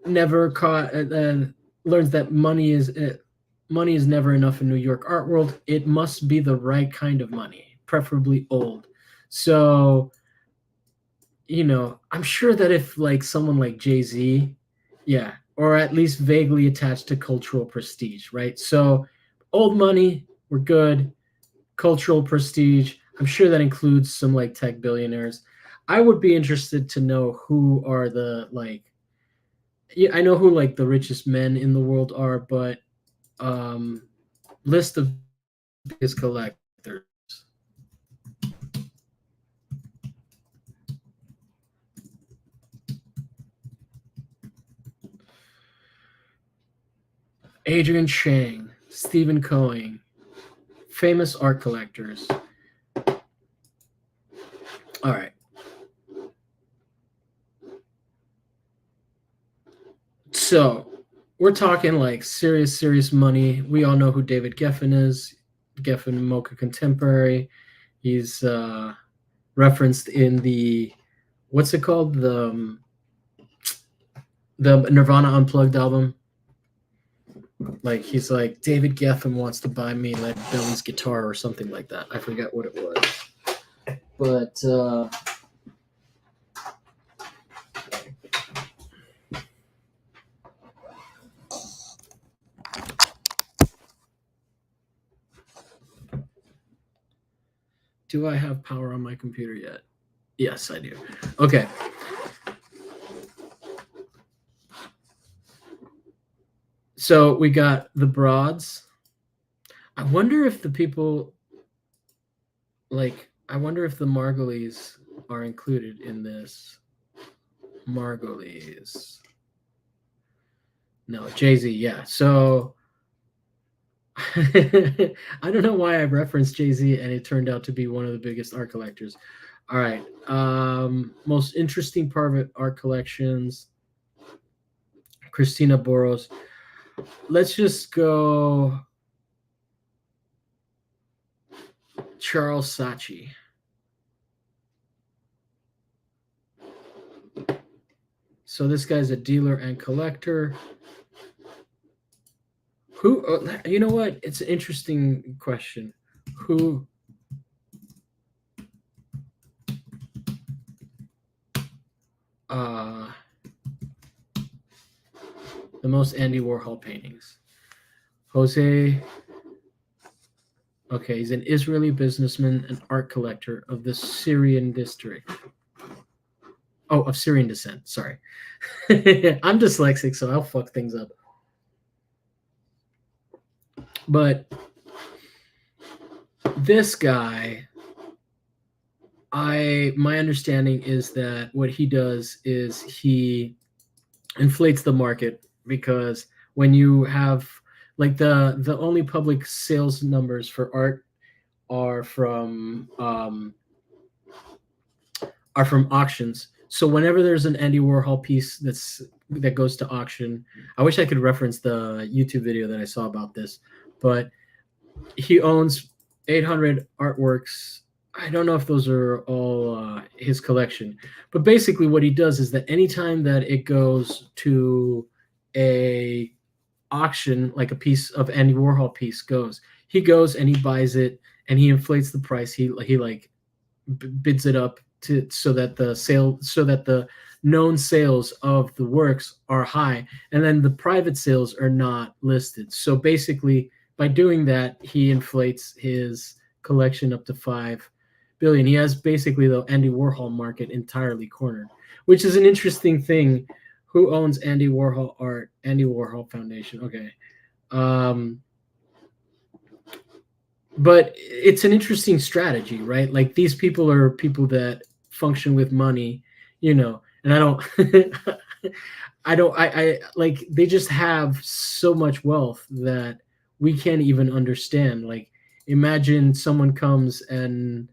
Never caught. Learns that money is never enough in New York art world. It must be the right kind of money, preferably old. So, I'm sure that if like someone like Jay-Z, yeah, or at least vaguely attached to cultural prestige, right? So, old money, we're good. Cultural prestige, I'm sure that includes some like tech billionaires. I would be interested to know who are the like. Yeah, I know who like the richest men in the world are, but list of biggest collectors. Adrian Chang, Stephen Cohen, famous art collectors. All right. So we're talking like serious money. We all know who David Geffen is. Geffen Mocha Contemporary. He's referenced in the what's it called, the Nirvana Unplugged album. Like he's like, David Geffen wants to buy me Led Belly's guitar or something like that. I forget what it was, but do I have power on my computer yet? Yes, I do. Okay. So we got the broads. I wonder if the people I wonder if the Margolies are included in this. Margolies. No, Jay-Z, yeah. So I don't know why I referenced Jay-Z and it turned out to be one of the biggest art collectors. All right. Most interesting private art collections. Christina Boros. Let's just go Charles Saatchi. So this guy's a dealer and collector. Who, you know what? It's an interesting question. Who the most Andy Warhol paintings? Jose Okay, he's an Israeli businessman and art collector of the Syrian district. Oh, of Syrian descent. Sorry. I'm dyslexic, so I'll fuck things up. But this guy, my understanding is that what he does is he inflates the market, because when you have, like, the only public sales numbers for art are from auctions. So whenever there's an Andy Warhol piece that goes to auction, I wish I could reference the YouTube video that I saw about this, but he owns 800 artworks. I don't know if those are all his collection, but basically what he does is that anytime that it goes to a auction, like a piece of Andy Warhol piece goes, he goes and he buys it and he inflates the price. He like bids it up to so that the known sales of the works are high, and then the private sales are not listed. So basically, by doing that, he inflates his collection up to 5 billion. He has basically the Andy Warhol market entirely cornered, which is an interesting thing. Who owns Andy Warhol art? Andy Warhol Foundation. Okay. Um, but it's an interesting strategy, right? Like, these people are people that function with money, and I don't I like, they just have so much wealth that we can't even understand. Like, imagine someone comes and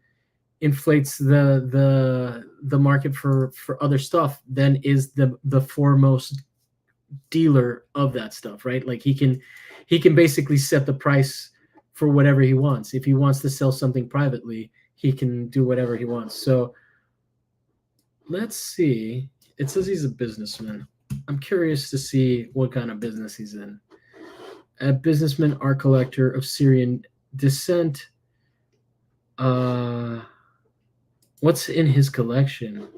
inflates the market for other stuff, then is the foremost dealer of that stuff, right? Like, he can basically set the price for whatever he wants. If he wants to sell something privately, he can do whatever he wants. So let's see. It says he's a businessman. I'm curious to see what kind of business he's in. A businessman, art collector of Syrian descent. What's in his collection?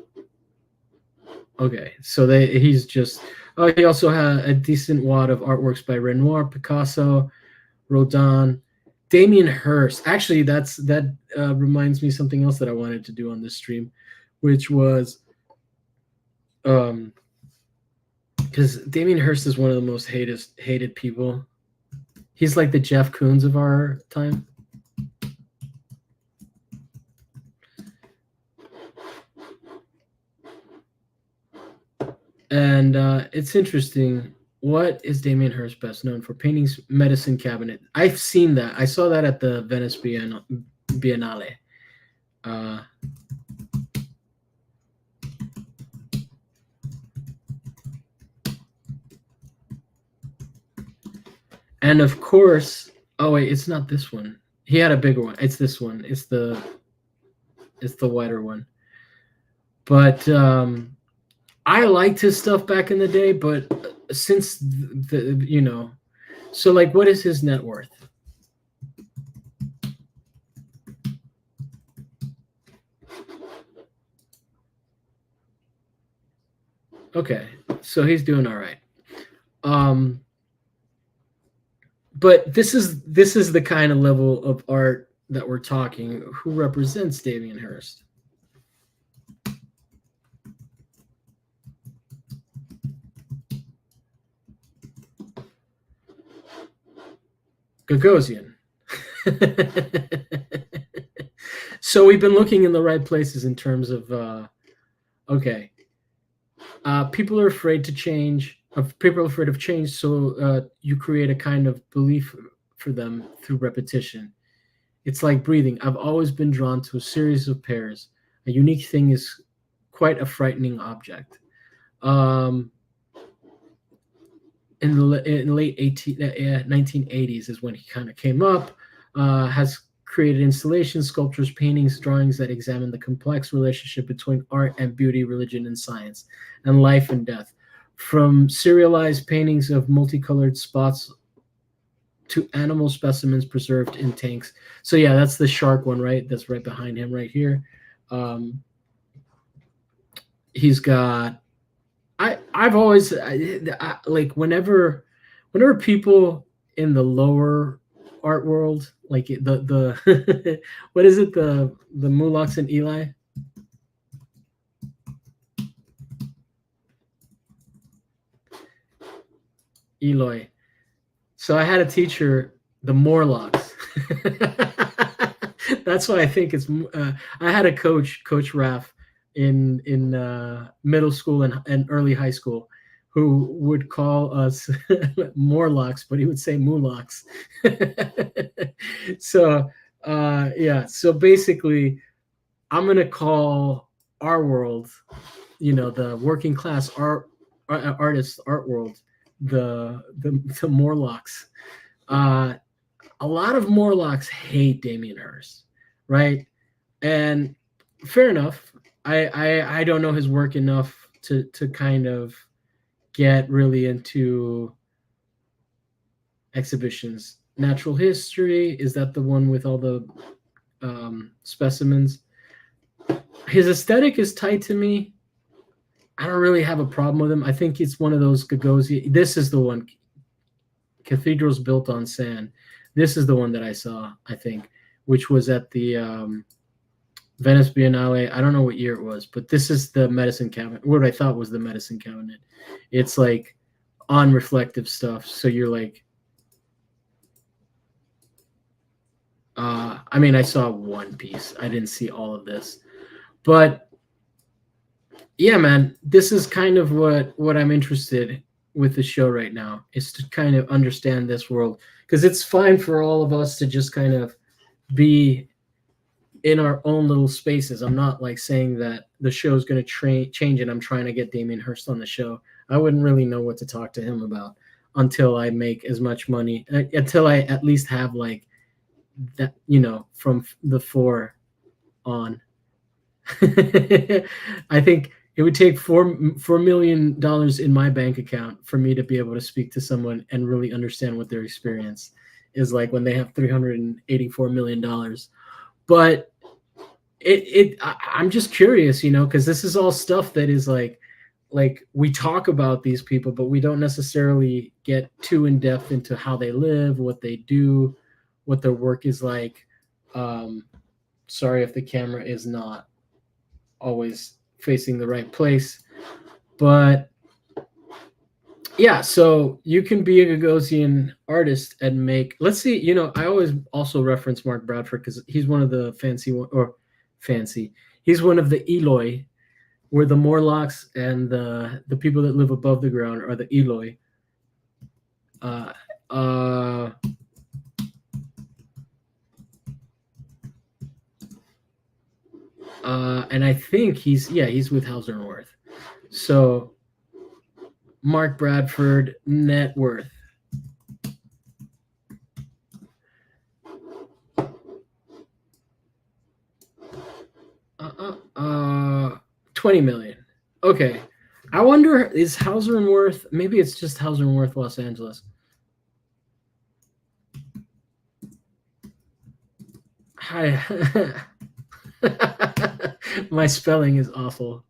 Okay, so he's just. Oh, he also had a decent wad of artworks by Renoir, Picasso, Rodin, Damien Hirst. Actually, that reminds me of something else that I wanted to do on this stream, which was because Damien Hirst is one of the most hated people. He's like the Jeff Koons of our time. And it's interesting. What is Damien Hirst best known for? Paintings, Medicine Cabinet. I've seen that. I saw that at the Venice Biennale. And of course, oh wait, it's not this one. He had a bigger one. It's this one. It's the wider one. But I liked his stuff back in the day, but since so, like, what is his net worth? Okay, so he's doing all right. But this is the kind of level of art that we're talking. Who represents Damien Hirst? Gagosian. So we've been looking in the right places in terms of okay. People are afraid to change. People are afraid of change, so you create a kind of belief for them through repetition. It's like breathing. I've always been drawn to a series of pairs. A unique thing is quite a frightening object. In the late 1980s is when he kind of came up. Has created installations, sculptures, paintings, drawings that examine the complex relationship between art and beauty, religion and science, and life and death. From serialized paintings of multicolored spots to animal specimens preserved in tanks. So yeah, that's the shark one, right? That's right behind him right here. He's got. I've always like whenever people in the lower art world, like the what is it, the Mulox and Eloy. So I had a teacher, the Morlocks. That's why I think it's. I had a Coach Raff, in middle school and early high school, who would call us Morlocks, but he would say Mulocks. So yeah, so basically, I'm gonna call our world, the working class artist art world, the Morlocks. Uh, a lot of Morlocks hate Damien Hirst, right? And fair enough. I don't know his work enough to kind of get really into exhibitions. Natural History, is that the one with all the specimens? His aesthetic is tight to me. I don't really have a problem with him. I think it's one of those Gagosian. This is the one, Cathedrals Built on Sand. This is the one that I saw, I think, which was at the Venice Biennale. I don't know what year it was, but this is the medicine cabinet, what I thought was the medicine cabinet. It's like on reflective stuff. So you're like, I mean, I saw one piece. I didn't see all of this. But yeah, man, this is kind of what I'm interested with the show right now, is to kind of understand this world, because it's fine for all of us to just kind of be in our own little spaces. I'm not like saying that the show is going to change and I'm trying to get Damien Hirst on the show. I wouldn't really know what to talk to him about until I make as much money, until I at least have like that, from the 4 on. I think it would take $4 million in my bank account for me to be able to speak to someone and really understand what their experience is like when they have $384 million. But I'm just curious, because this is all stuff that is like we talk about these people, but we don't necessarily get too in depth into how they live, what they do, what their work is like. Sorry if the camera is not always facing the right place, but yeah, so you can be a Gagosian artist and make, let's see, I always also reference Mark Bradford because he's one of the he's one of the Eloi, where the Morlocks and the people that live above the ground are the Eloi. And I think he's with Hauser and Wirth. So Mark Bradford, net worth. $20 million. Okay. I wonder, is Hauser and Wirth, maybe it's just Hauser and Wirth Los Angeles. Hi. My spelling is awful.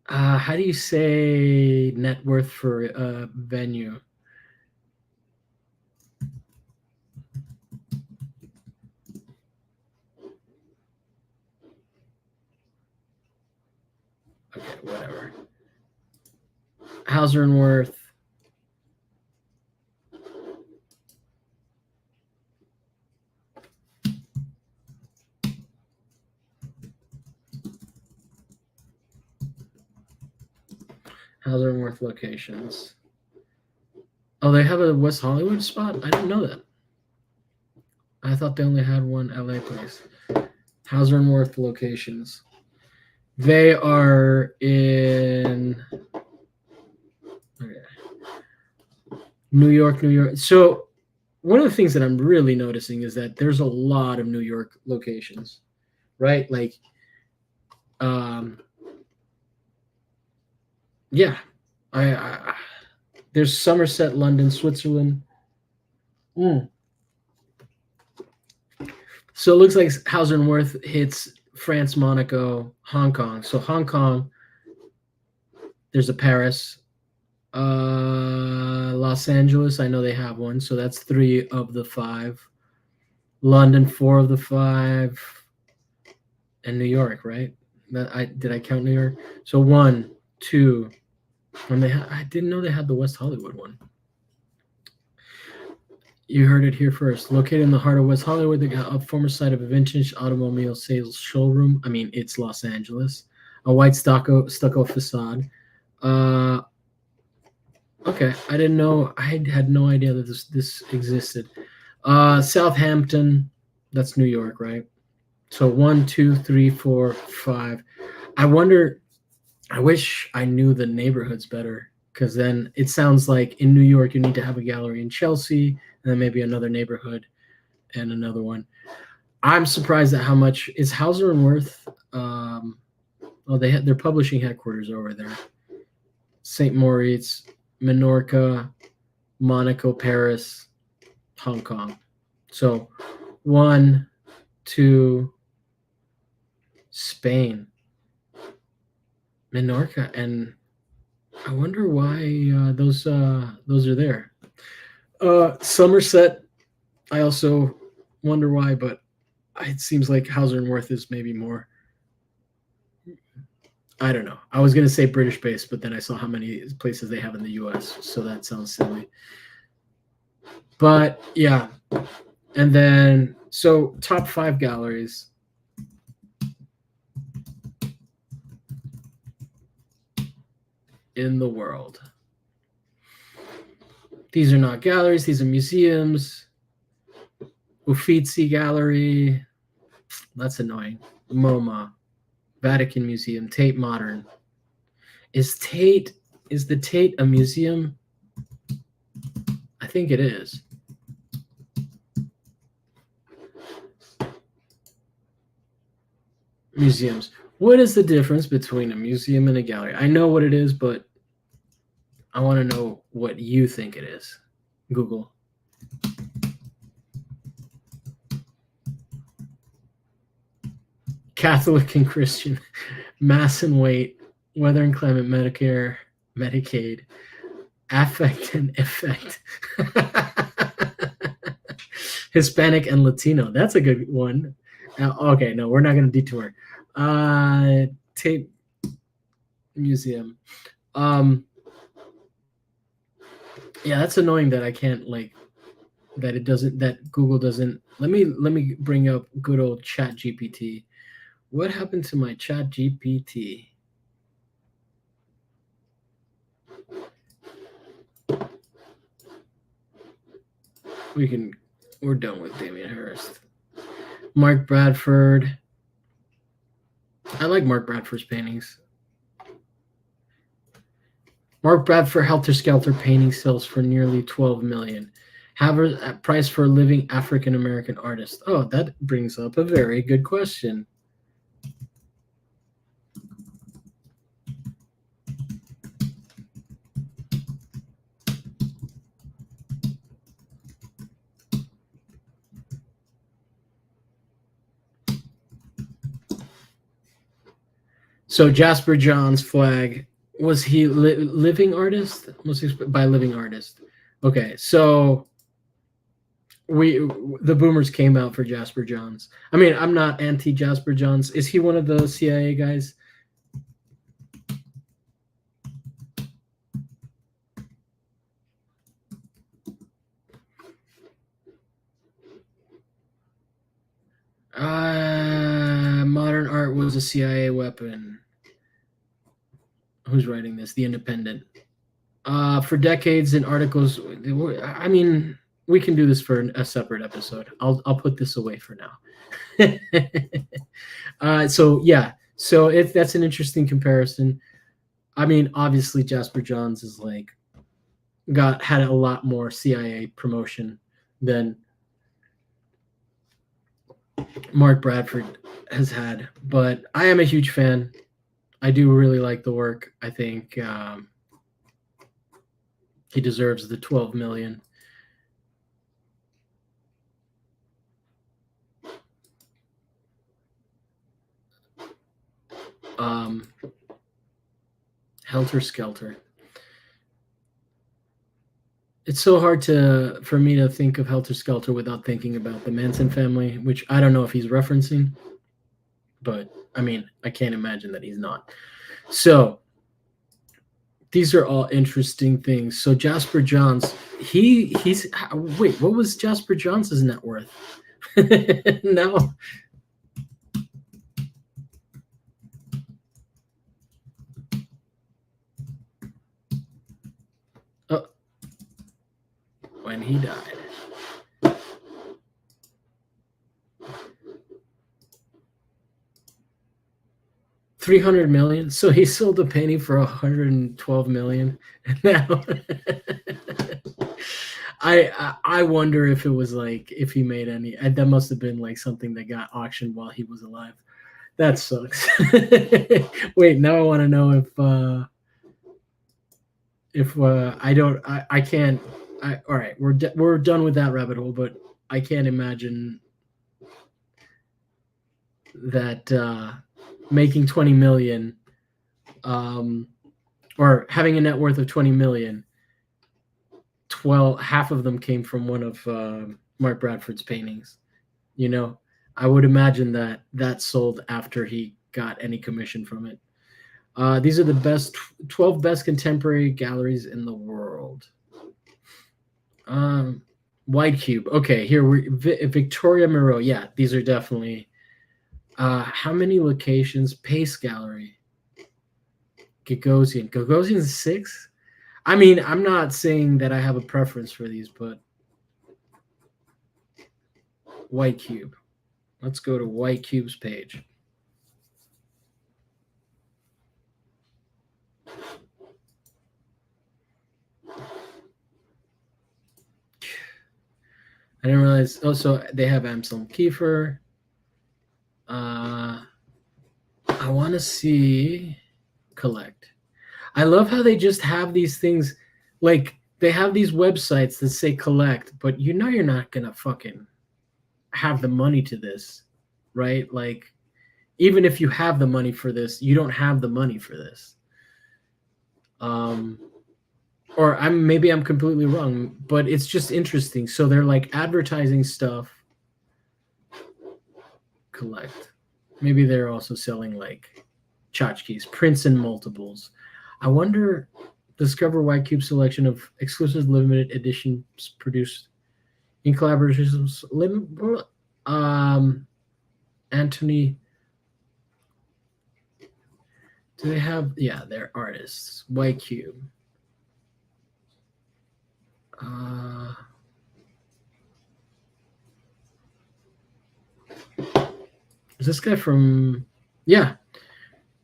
How do you say net worth for a venue? Okay, whatever. Hauser and Wirth. Hauser and Wirth locations. Oh, they have a West Hollywood spot? I didn't know that. I thought they only had one LA place. Hauser and Wirth locations. They are in New York. So one of the things that I'm really noticing is that there's a lot of New York locations, right? Like, yeah, I there's Somerset, London, Switzerland. So it looks like Hauser and Wirth hits France, Monaco, Hong Kong. So Hong Kong, there's a Paris, Los Angeles, I know they have one, so that's 3 of the 5. London, 4 of the 5, and New York, right? Did I count New York? So 1, 2. And I didn't know they had the West Hollywood one. You heard it here first. Located in the heart of West Hollywood, the former site of a vintage automobile sales showroom. I mean, it's Los Angeles. A white stucco facade. Uh, okay, I didn't know. I had no idea that this existed. Southampton, that's New York, right? So 1, 2, 3, 4, 5. I wonder. I wish I knew the neighborhoods better, because then it sounds like in New York you need to have a gallery in Chelsea, and then maybe another neighborhood and another one. I'm surprised at how much is Hauser and Wirth. Oh, they had their publishing headquarters over there. St. Moritz, Menorca, Monaco, Paris, Hong Kong. So 1, 2, Spain, Menorca, and I wonder why those are there. Somerset, I also wonder why, but it seems like Hauser and Wirth is maybe more. I don't know. I was going to say British based, but then I saw how many places they have in the U.S., so that sounds silly. But yeah, and then so top 5 galleries. In the world. These are not galleries, these are museums. Uffizi Gallery, that's annoying. MoMA, Vatican Museum, Tate Modern. Is the Tate a museum? I think it is. Museums. What is the difference between a museum and a gallery? I know what it is, but I want to know what you think it is. Google. Catholic and Christian, mass and weight, weather and climate, Medicare, Medicaid, affect and effect. Hispanic and Latino. That's a good one. Okay, no, we're not going to detour. Tate Museum. Yeah, that's annoying that I can't that Google doesn't. Let me bring up good old Chat GPT. What happened to my Chat GPT? We're done with Damien Hirst. Mark Bradford. I like Mark Bradford's paintings. Mark Bradford Helter Skelter painting sells for nearly 12 million. However, price for a living African American artist. Oh, that brings up a very good question. So Jasper John's flag, was he living artist? By living artist. Okay, so the boomers came out for Jasper Johns. I mean, I'm not anti Jasper Johns. Is he one of the CIA guys? Modern art was a CIA weapon. Who's writing this? The Independent. For decades in articles. I mean, we can do this for a separate episode. I'll put this away for now. So yeah, so if that's an interesting comparison. I mean, obviously Jasper Johns is had a lot more CIA promotion than Mark Bradford has had, but I am a huge fan. I do really like the work. I think he deserves the 12 million. Helter Skelter. It's so hard for me to think of Helter Skelter without thinking about the Manson family, which I don't know if he's referencing, but I mean, I can't imagine that he's not. So these are all interesting things. So Jasper Johns, he's wait, what was Jasper Johns' net worth? No. Oh, when he died. 300 million. So he sold a painting for 112 million. And now I wonder if it was like if he made any. That must have been like something that got auctioned while he was alive. That sucks. Wait, now I want to know if I don't I can't. All right, we're done with that rabbit hole, but I can't imagine that making 20 million or having a net worth of 20 million, 12 half of them came from one of Mark Bradford's paintings. You know, I would imagine that that sold after he got any commission from it. These are the best 12 best contemporary galleries in the world. um White Cube, okay, here we're Victoria Moreau. Yeah, these are definitely how many locations? Pace Gallery, Gagosian 6. I mean, I'm not saying that I have a preference for these, but White Cube. Let's go to White Cube's page. I didn't realize. Oh, so they have Anselm Kiefer. I want to see collect. I love how they just have these things, like they have these websites that say collect, but you know you're not gonna fucking have the money to this, right? Like even if you have the money for this, you don't have the money for this. Or maybe I'm completely wrong, but it's just interesting. So they're like advertising stuff, collect. Maybe they're also selling like tchotchkes, prints and multiples. I wonder, discover White Cube selection of exclusive limited editions produced in collaborations. Anthony, do they have? Yeah, they're artists. White Cube. Is this guy from? Yeah.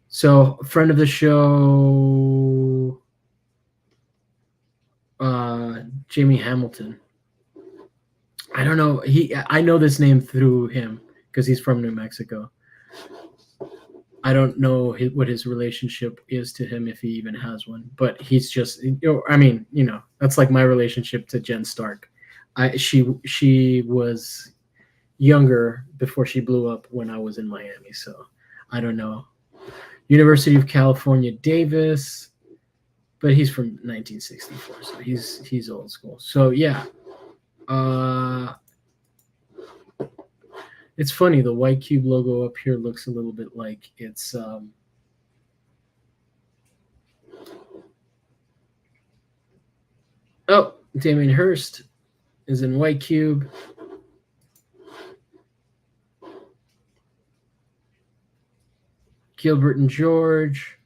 So, friend of the show, Jamie Hamilton. I don't know. I know this name through him because he's from New Mexico. I don't know what his relationship is to him, if he even has one. But he's just, I mean, that's like my relationship to Jen Stark. She was younger before she blew up when I was in Miami, so I don't know. University of California, Davis, but he's from 1964, so he's old school. So yeah, it's funny. The White Cube logo up here looks a little bit like it's. Oh, Damien Hirst is in White Cube. Gilbert and George.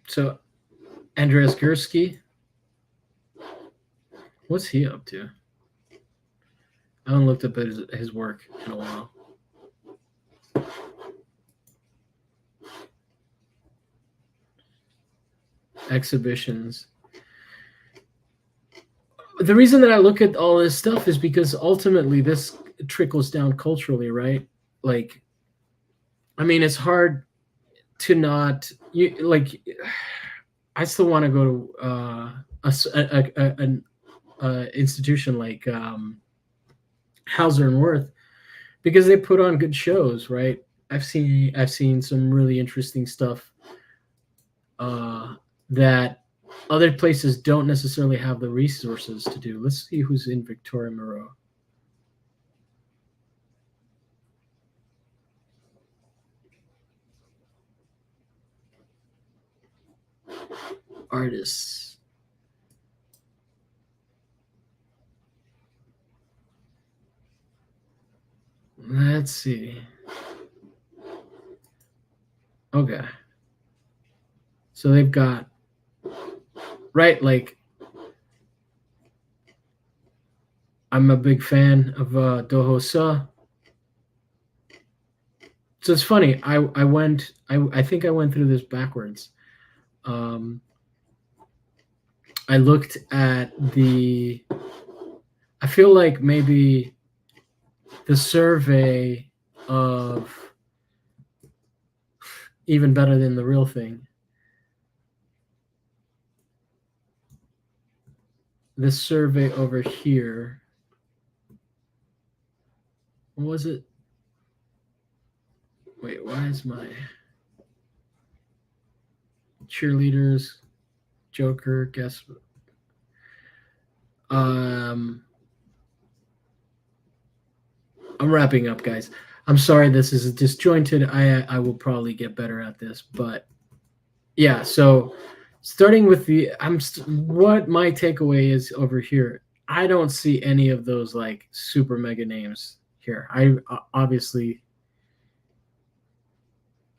So, Andreas Gursky. What's he up to? I haven't looked up at his work in a while. Exhibitions. The reason that I look at all this stuff is because ultimately this trickles down culturally, right? Like, I mean, it's hard to not like. I still want to go to institution like Hauser and Wirth, because they put on good shows, right? I've seen some really interesting stuff uh, that other places don't necessarily have the resources to do. Let's see who's in Victoria Moreau. Artists. Let's see. Okay. So they've got, right, like, I'm a big fan of Doho Sa. So it's funny. I think I went through this backwards. Um, I looked at the. I feel like maybe the survey of even better than the real thing. This survey over here. What was it? Wait, why is my cheerleaders, Joker, guess? I'm wrapping up, guys. I'm sorry this is disjointed. I will probably get better at this, but yeah. So starting with what my takeaway is over here. I don't see any of those like super mega names here. I obviously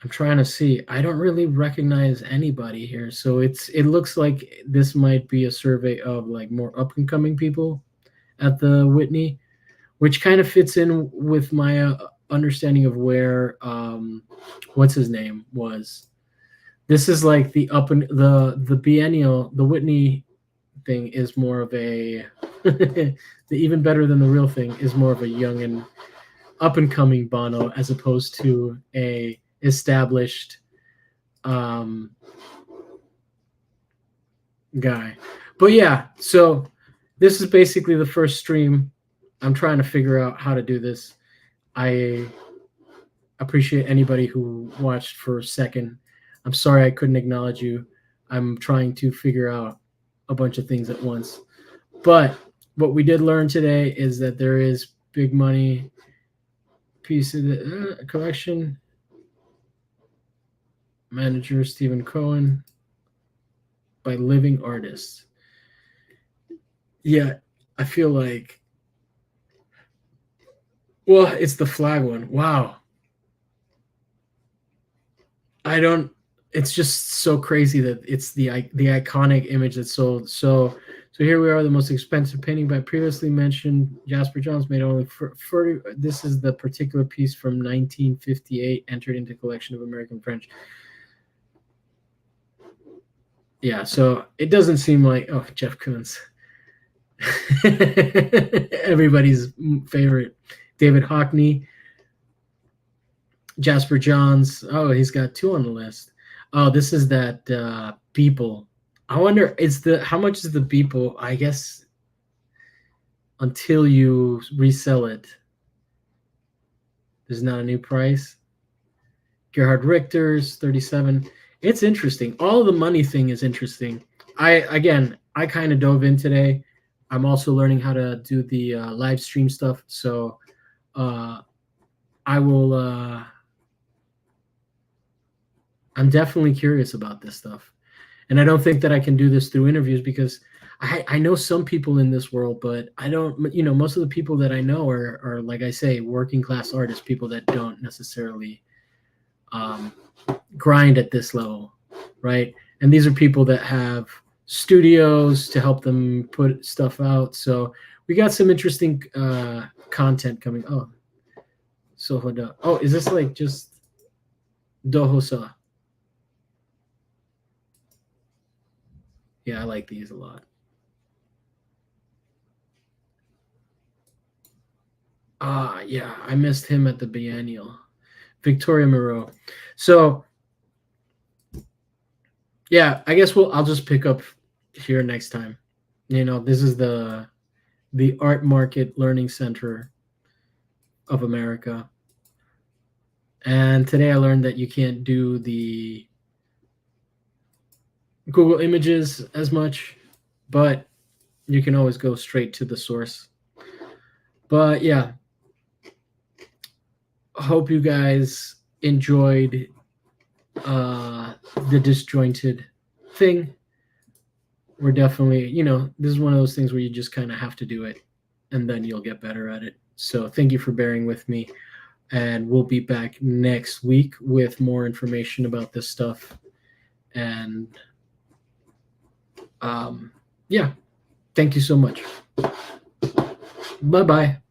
I'm trying to see. I don't really recognize anybody here. So it looks like this might be a survey of like more up and coming people at the Whitney, which kind of fits in with my understanding of where what's his name was. This is like the Biennial, the Whitney thing is more of a the even better than the real thing is more of a young and up and coming Bono as opposed to a established guy. But yeah, so this is basically the first stream. I'm trying to figure out how to do this. I appreciate anybody who watched for a second. I'm sorry I couldn't acknowledge you. I'm trying to figure out a bunch of things at once. But what we did learn today is that there is big money piece of the collection. Manager Stephen Cohen by Living Artists. Yeah, I feel like, well, it's the flag one. Wow. I don't. It's just so crazy that it's the iconic image that's sold. So here we are, the most expensive painting by previously mentioned Jasper Johns made only 30. This is the particular piece from 1958, entered into collection of American French. Yeah, so it doesn't seem like Jeff Koons, everybody's favorite, David Hockney, Jasper Johns. Oh, he's got two on the list. Oh, this is that Beeple. I wonder, how much is the Beeple? I guess until you resell it, there's not a new price. Gerhard Richter's 37. It's interesting. All of the money thing is interesting. I kind of dove in today. I'm also learning how to do the live stream stuff. So I will. I'm definitely curious about this stuff. And I don't think that I can do this through interviews because I know some people in this world, but I don't, most of the people that I know are like I say, working class artists, people that don't necessarily grind at this level, right? And these are people that have studios to help them put stuff out. So we got some interesting content coming. Oh, Sohoda. Oh, is this like just Dohosa? Yeah, I like these a lot. Yeah, I missed him at the Biennial. Victoria Moreau. So yeah, I guess I'll just pick up here next time. This is the Art Market Learning Center of America. And today I learned that you can't do the Google Images as much, but you can always go straight to the source. But yeah, hope you guys enjoyed the disjointed thing. We're definitely, this is one of those things where you just kind of have to do it and then you'll get better at it. So thank you for bearing with me. And we'll be back next week with more information about this stuff. And yeah, thank you so much. Bye bye.